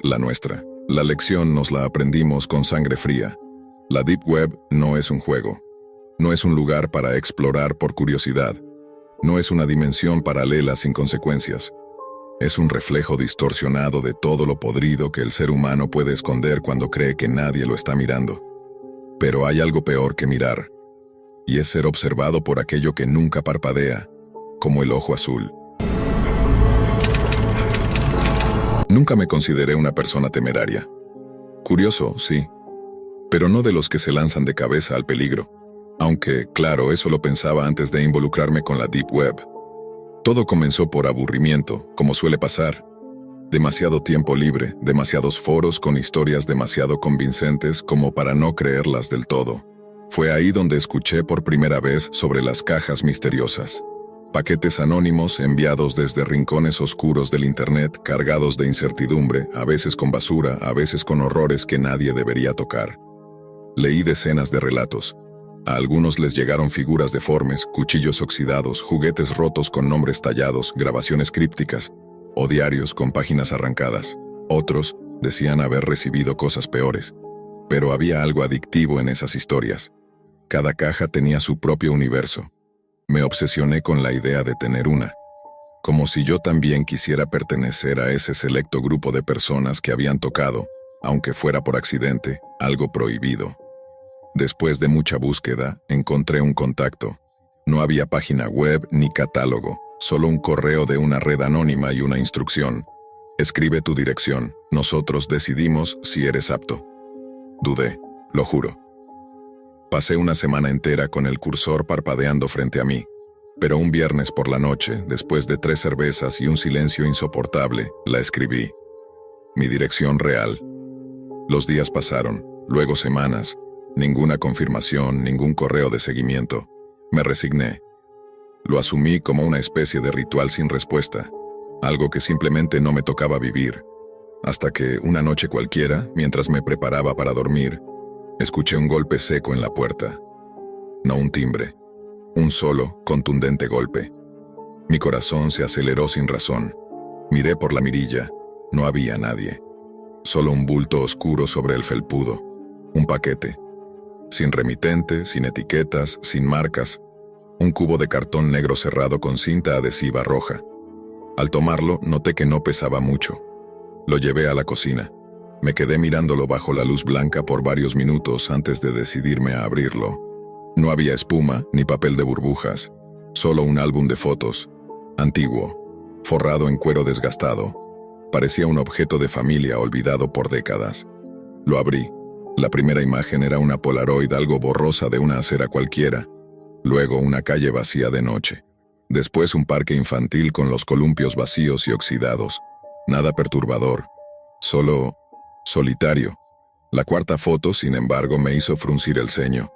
[SPEAKER 1] La nuestra. La lección nos la aprendimos con sangre fría. La Deep Web no es un juego. No es un lugar para explorar por curiosidad. No es una dimensión paralela sin consecuencias. Es un reflejo distorsionado de todo lo podrido que el ser humano puede esconder cuando cree que nadie lo está mirando. Pero hay algo peor que mirar. y es ser observado por aquello que nunca parpadea, como el ojo azul. Nunca me consideré una persona temeraria. Curioso, sí, pero no de los que se lanzan de cabeza al peligro. Aunque, claro, eso lo pensaba antes de involucrarme con la Deep Web. Todo comenzó por aburrimiento, como suele pasar. Demasiado tiempo libre, demasiados foros con historias demasiado convincentes como para no creerlas del todo. Fue ahí donde escuché por primera vez sobre las cajas misteriosas. Paquetes anónimos enviados desde rincones oscuros del Internet, cargados de incertidumbre, a veces con basura, a veces con horrores que nadie debería tocar. Leí decenas de relatos. A algunos les llegaron figuras deformes, cuchillos oxidados, juguetes rotos con nombres tallados, grabaciones crípticas, o diarios con páginas arrancadas. Otros decían haber recibido cosas peores. Pero había algo adictivo en esas historias. Cada caja tenía su propio universo. Me obsesioné con la idea de tener una. Como si yo también quisiera pertenecer a ese selecto grupo de personas que habían tocado, aunque fuera por accidente, algo prohibido. Después de mucha búsqueda, encontré un contacto. No había página web ni catálogo, solo un correo de una red anónima y una instrucción. Escribe tu dirección, nosotros decidimos si eres apto. Dudé, lo juro. Pasé una semana entera con el cursor parpadeando frente a mí, pero un viernes por la noche, después de 3 cervezas y un silencio insoportable, la escribí. Mi dirección real. Los días pasaron, luego semanas. Ninguna confirmación, ningún correo de seguimiento. Me resigné. Lo asumí como una especie de ritual sin respuesta, algo que simplemente no me tocaba vivir. Hasta que, una noche cualquiera, mientras me preparaba para dormir, escuché un golpe seco en la puerta. No un timbre, un solo, contundente golpe. Mi corazón se aceleró sin razón. Miré por la mirilla, no había nadie. Solo un bulto oscuro sobre el felpudo, un paquete. Sin remitente, sin etiquetas, sin marcas. Un cubo de cartón negro cerrado con cinta adhesiva roja. Al tomarlo, noté que no pesaba mucho. Lo llevé a la cocina. Me quedé mirándolo bajo la luz blanca por varios minutos antes de decidirme a abrirlo. No había espuma ni papel de burbujas, solo un álbum de fotos, antiguo, forrado en cuero desgastado. Parecía un objeto de familia olvidado por décadas. Lo abrí. La primera imagen era una Polaroid algo borrosa de una acera cualquiera, luego una calle vacía de noche, después un parque infantil con los columpios vacíos y oxidados. Nada perturbador, solo solitario. La cuarta foto, sin embargo, me hizo fruncir el ceño.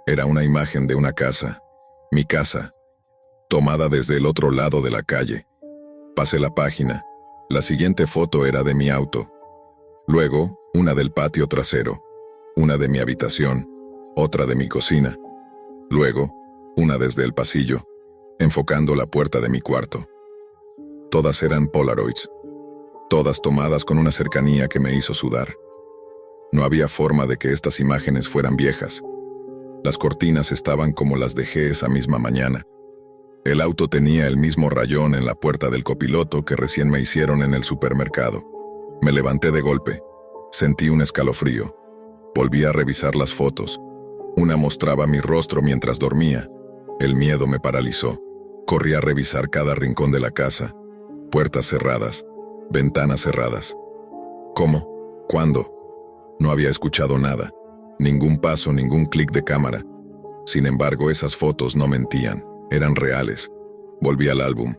[SPEAKER 1] Era una imagen de una casa, mi casa, tomada desde el otro lado de la calle. Pasé la página. La siguiente foto era de mi auto. Luego, una del patio trasero, una de mi habitación, otra de mi cocina. Luego, una desde el pasillo, enfocando la puerta de mi cuarto. Todas eran Polaroids, todas tomadas con una cercanía que me hizo sudar. No había forma de que estas imágenes fueran viejas. Las cortinas estaban como las dejé esa misma mañana. El auto tenía el mismo rayón en la puerta del copiloto que recién me hicieron en el supermercado. Me levanté de golpe. Sentí un escalofrío. Volví a revisar las fotos. Una mostraba mi rostro mientras dormía. El miedo me paralizó. Corrí a revisar cada rincón de la casa. Puertas cerradas, ventanas cerradas. ¿Cómo? ¿Cuándo? No había escuchado nada. Ningún paso, ningún clic de cámara. Sin embargo, esas fotos no mentían. Eran reales. Volví al álbum.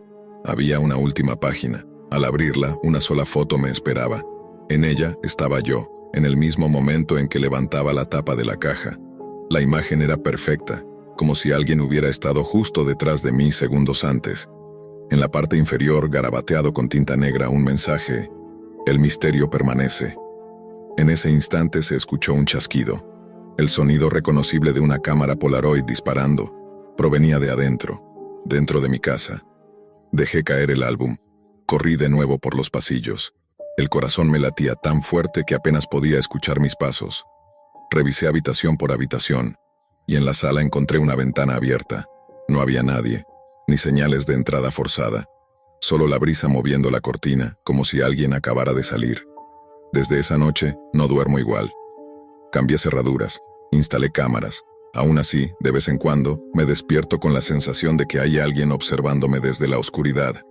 [SPEAKER 1] Había una última página. Al abrirla, una sola foto me esperaba. En ella estaba yo, en el mismo momento en que levantaba la tapa de la caja. La imagen era perfecta, como si alguien hubiera estado justo detrás de mí segundos antes. En la parte inferior, garabateado con tinta negra, un mensaje: el misterio permanece. En ese instante se escuchó un chasquido. El sonido reconocible de una cámara Polaroid disparando provenía de adentro, dentro de mi casa. Dejé caer el álbum. Corrí de nuevo por los pasillos. El corazón me latía tan fuerte que apenas podía escuchar mis pasos. Revisé habitación por habitación, y en la sala encontré una ventana abierta. No había nadie, ni señales de entrada forzada. Solo la brisa moviendo la cortina, como si alguien acabara de salir. Desde esa noche, no duermo igual. Cambié cerraduras, instalé cámaras, Aún así, de vez en cuando, me despierto con la sensación de que hay alguien observándome desde la oscuridad.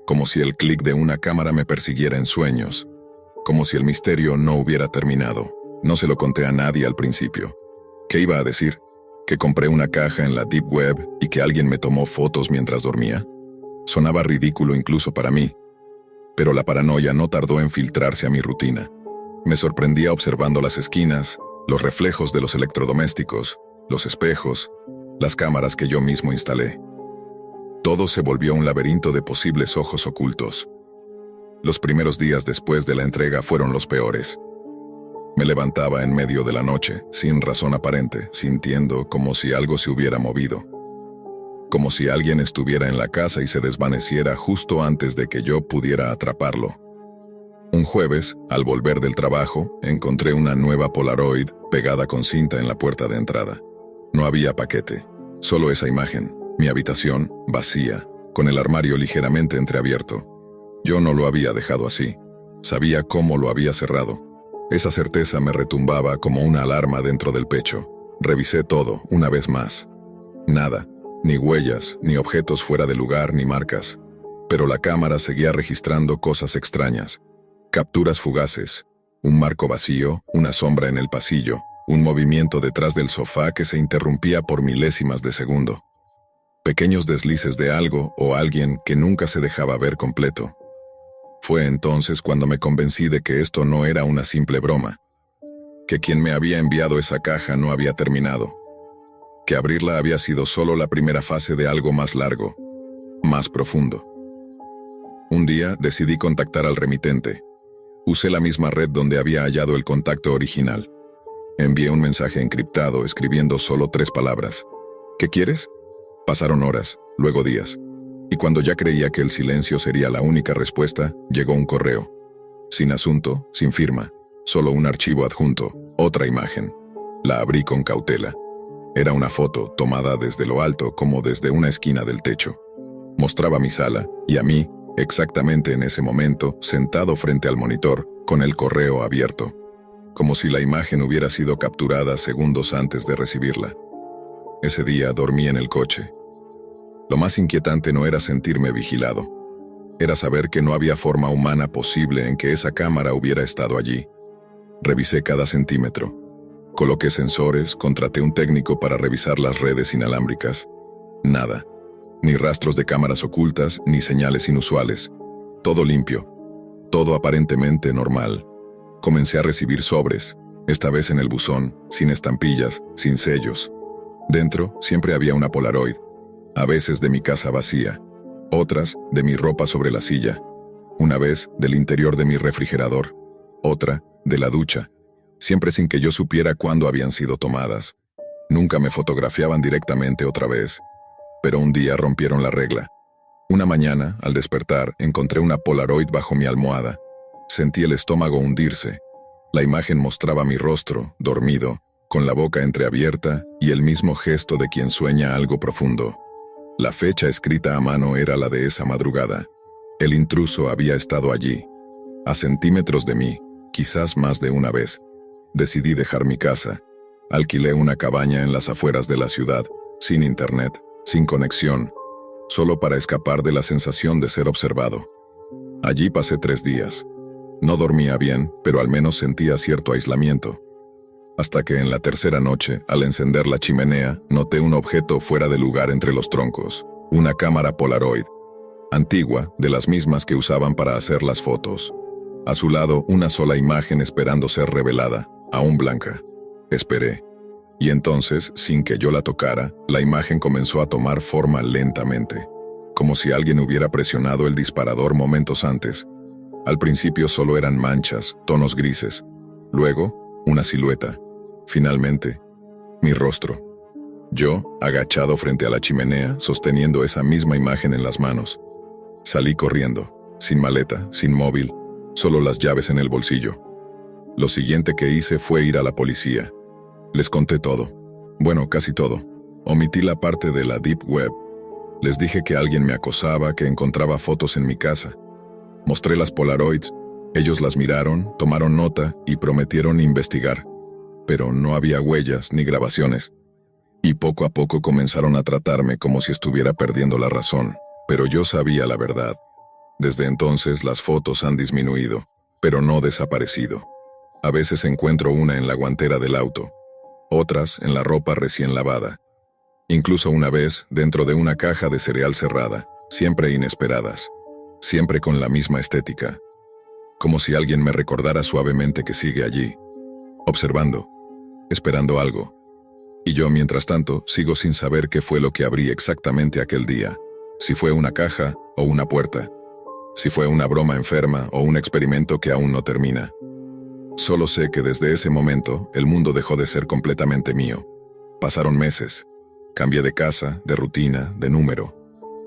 [SPEAKER 1] Como si el clic de una cámara me persiguiera en sueños. Como si el misterio no hubiera terminado. No se lo conté a nadie al principio. ¿Qué iba a decir? ¿Que compré una caja en la Deep Web y que alguien me tomó fotos mientras dormía? Sonaba ridículo incluso para mí. Pero la paranoia no tardó en filtrarse a mi rutina. Me sorprendía observando las esquinas, los reflejos de los electrodomésticos, los espejos, las cámaras que yo mismo instalé. Todo se volvió un laberinto de posibles ojos ocultos. Los primeros días después de la entrega fueron los peores. Me levantaba en medio de la noche, sin razón aparente, sintiendo como si algo se hubiera movido. Como si alguien estuviera en la casa y se desvaneciera justo antes de que yo pudiera atraparlo. Un jueves, al volver del trabajo, encontré una nueva Polaroid pegada con cinta en la puerta de entrada. No había paquete, solo esa imagen, mi habitación, vacía, con el armario ligeramente entreabierto. Yo no lo había dejado así. Sabía cómo lo había cerrado. Esa certeza me retumbaba como una alarma dentro del pecho. Revisé todo, una vez más. Nada, ni huellas, ni objetos fuera de lugar, ni marcas. Pero la cámara seguía registrando cosas extrañas. Capturas fugaces, un marco vacío, una sombra en el pasillo, un movimiento detrás del sofá que se interrumpía por milésimas de segundo. Pequeños deslices de algo o alguien que nunca se dejaba ver completo. Fue entonces cuando me convencí de que esto no era una simple broma, que quien me había enviado esa caja no había terminado, que abrirla había sido solo la primera fase de algo más largo, más profundo. Un día decidí contactar al remitente. Usé la misma red donde había hallado el contacto original. Envié un mensaje encriptado escribiendo solo 3 palabras. ¿Qué quieres? Pasaron horas, luego días. Y cuando ya creía que el silencio sería la única respuesta, llegó un correo. Sin asunto, sin firma, solo un archivo adjunto, otra imagen. La abrí con cautela. Era una foto tomada desde lo alto como desde una esquina del techo. Mostraba mi sala y a mí, exactamente en ese momento, sentado frente al monitor, con el correo abierto. Como si la imagen hubiera sido capturada segundos antes de recibirla. Ese día dormí en el coche. Lo más inquietante no era sentirme vigilado. Era saber que no había forma humana posible en que esa cámara hubiera estado allí. Revisé cada centímetro. Coloqué sensores, contraté un técnico para revisar las redes inalámbricas. Nada. Ni rastros de cámaras ocultas, ni señales inusuales. Todo limpio. Todo aparentemente normal. Comencé a recibir sobres, esta vez en el buzón, sin estampillas, sin sellos. Dentro siempre había una Polaroid, a veces de mi casa vacía, otras de mi ropa sobre la silla, una vez del interior de mi refrigerador, otra de la ducha, siempre sin que yo supiera cuándo habían sido tomadas. Nunca me fotografiaban directamente otra vez, pero un día rompieron la regla. Una mañana, al despertar, encontré una Polaroid bajo mi almohada. Sentí el estómago hundirse. La imagen mostraba mi rostro, dormido, con la boca entreabierta y el mismo gesto de quien sueña algo profundo. La fecha escrita a mano era la de esa madrugada. El intruso había estado allí, a centímetros de mí, quizás más de una vez. Decidí dejar mi casa. Alquilé una cabaña en las afueras de la ciudad, sin internet, sin conexión, solo para escapar de la sensación de ser observado. Allí pasé 3 días. No dormía bien, pero al menos sentía cierto aislamiento. Hasta que en la tercera noche, al encender la chimenea, noté un objeto fuera de lugar entre los troncos. Una cámara Polaroid, antigua, de las mismas que usaban para hacer las fotos. A su lado, una sola imagen esperando ser revelada, aún blanca. Esperé. Y entonces, sin que yo la tocara, la imagen comenzó a tomar forma lentamente, como si alguien hubiera presionado el disparador momentos antes. Al principio solo eran manchas, tonos grises. Luego, una silueta. Finalmente, mi rostro. Yo, agachado frente a la chimenea, sosteniendo esa misma imagen en las manos. Salí corriendo, sin maleta, sin móvil, solo las llaves en el bolsillo. Lo siguiente que hice fue ir a la policía. Les conté todo. Bueno, casi todo. Omití la parte de la Deep Web. Les dije que alguien me acosaba, que encontraba fotos en mi casa. Mostré las Polaroids. Ellos las miraron, tomaron nota y prometieron investigar. Pero no había huellas ni grabaciones. Y poco a poco comenzaron a tratarme como si estuviera perdiendo la razón, pero yo sabía la verdad. Desde entonces las fotos han disminuido, pero no desaparecido. A veces encuentro una en la guantera del auto, otras en la ropa recién lavada. Incluso una vez dentro de una caja de cereal cerrada, siempre inesperadas, siempre con la misma estética. Como si alguien me recordara suavemente que sigue allí, observando, esperando algo. Y yo, mientras tanto, sigo sin saber qué fue lo que abrí exactamente aquel día, si fue una caja o una puerta, si fue una broma enferma o un experimento que aún no termina. Solo sé que desde ese momento el mundo dejó de ser completamente mío. Pasaron meses. Cambié de casa, de rutina, de número,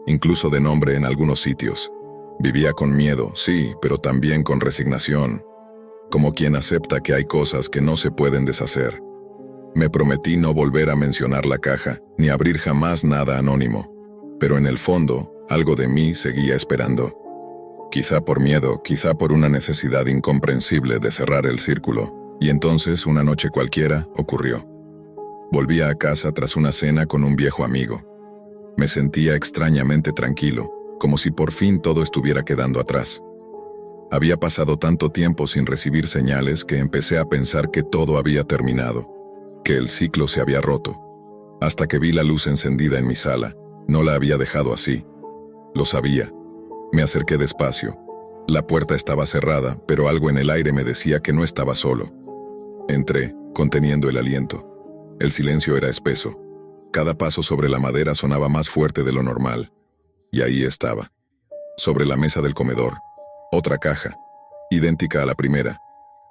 [SPEAKER 1] incluso de nombre en algunos sitios. Vivía con miedo, sí, pero también con resignación, como quien acepta que hay cosas que no se pueden deshacer. Me prometí no volver a mencionar la caja, ni abrir jamás nada anónimo, pero en el fondo, algo de mí seguía esperando. Quizá por miedo, quizá por una necesidad incomprensible de cerrar el círculo, y entonces una noche cualquiera ocurrió. Volvía a casa tras una cena con un viejo amigo. Me sentía extrañamente tranquilo, como si por fin todo estuviera quedando atrás. Había pasado tanto tiempo sin recibir señales que empecé a pensar que todo había terminado, que el ciclo se había roto. Hasta que vi la luz encendida en mi sala, no la había dejado así. Lo sabía. Me acerqué despacio. La puerta estaba cerrada, pero algo en el aire me decía que no estaba solo. Entré, conteniendo el aliento. El silencio era espeso. Cada paso sobre la madera sonaba más fuerte de lo normal. Y ahí estaba. Sobre la mesa del comedor. Otra caja. Idéntica a la primera.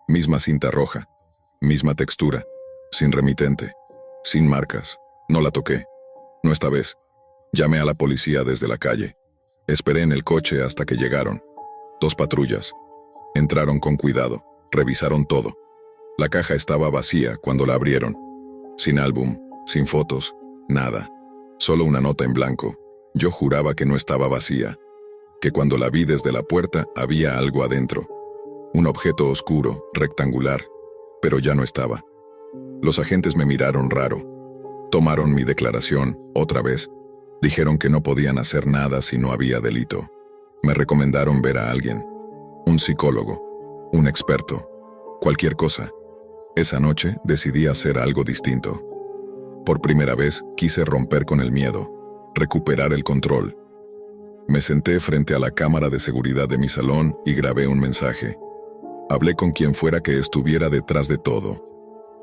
[SPEAKER 1] Misma cinta roja. Misma textura. Sin remitente. Sin marcas. No la toqué. No esta vez. Llamé a la policía desde la calle. Esperé en el coche hasta que llegaron. 2 patrullas. Entraron con cuidado. Revisaron todo. La caja estaba vacía cuando la abrieron. Sin álbum, sin fotos, nada. Solo una nota en blanco. Yo juraba que no estaba vacía. Que cuando la vi desde la puerta había algo adentro. Un objeto oscuro, rectangular. Pero ya no estaba. Los agentes me miraron raro. Tomaron mi declaración, otra vez. Dijeron que no podían hacer nada si no había delito. Me recomendaron ver a alguien. Un psicólogo. Un experto. Cualquier cosa. Esa noche decidí hacer algo distinto. Por primera vez quise romper con el miedo, recuperar el control. Me senté frente a la cámara de seguridad de mi salón y grabé un mensaje. Hablé con quien fuera que estuviera detrás de todo.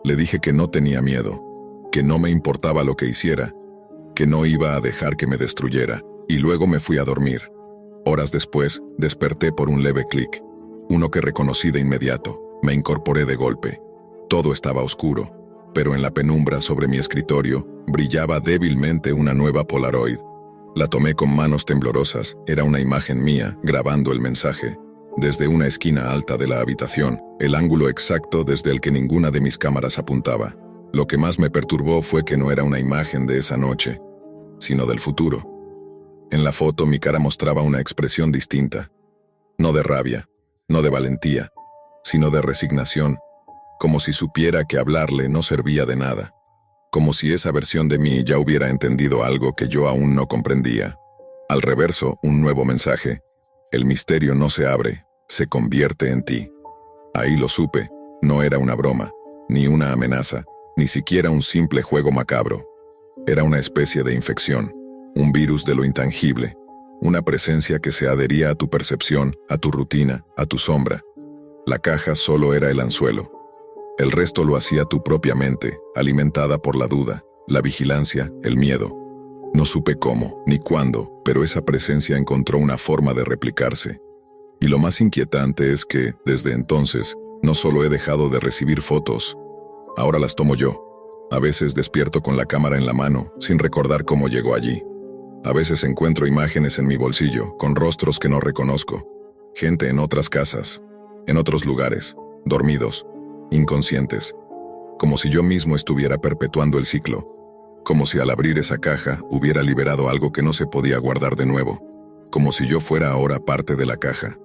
[SPEAKER 1] Le dije que no tenía miedo, que no me importaba lo que hiciera, que no iba a dejar que me destruyera, y luego me fui a dormir. Horas después, desperté por un leve clic, uno que reconocí de inmediato. Me incorporé de golpe. Todo estaba oscuro, pero en la penumbra sobre mi escritorio brillaba débilmente una nueva Polaroid. La tomé con manos temblorosas, era una imagen mía grabando el mensaje. Desde una esquina alta de la habitación, el ángulo exacto desde el que ninguna de mis cámaras apuntaba. Lo que más me perturbó fue que no era una imagen de esa noche, sino del futuro. En la foto mi cara mostraba una expresión distinta. No de rabia, no de valentía, sino de resignación. Como si supiera que hablarle no servía de nada. Como si esa versión de mí ya hubiera entendido algo que yo aún no comprendía. Al reverso, un nuevo mensaje. El misterio no se abre, se convierte en ti. Ahí lo supe, no era una broma, ni una amenaza, ni siquiera un simple juego macabro. Era una especie de infección, un virus de lo intangible, una presencia que se adhería a tu percepción, a tu rutina, a tu sombra. La caja solo era el anzuelo. El resto lo hacía tu propia mente, alimentada por la duda, la vigilancia, el miedo. No supe cómo, ni cuándo, pero esa presencia encontró una forma de replicarse. Y lo más inquietante es que, desde entonces, no solo he dejado de recibir fotos, ahora las tomo yo. A veces despierto con la cámara en la mano, sin recordar cómo llegó allí. A veces encuentro imágenes en mi bolsillo, con rostros que no reconozco. Gente en otras casas, en otros lugares, dormidos, inconscientes, como si yo mismo estuviera perpetuando el ciclo, como si al abrir esa caja hubiera liberado algo que no se podía guardar de nuevo, como si yo fuera ahora parte de la caja.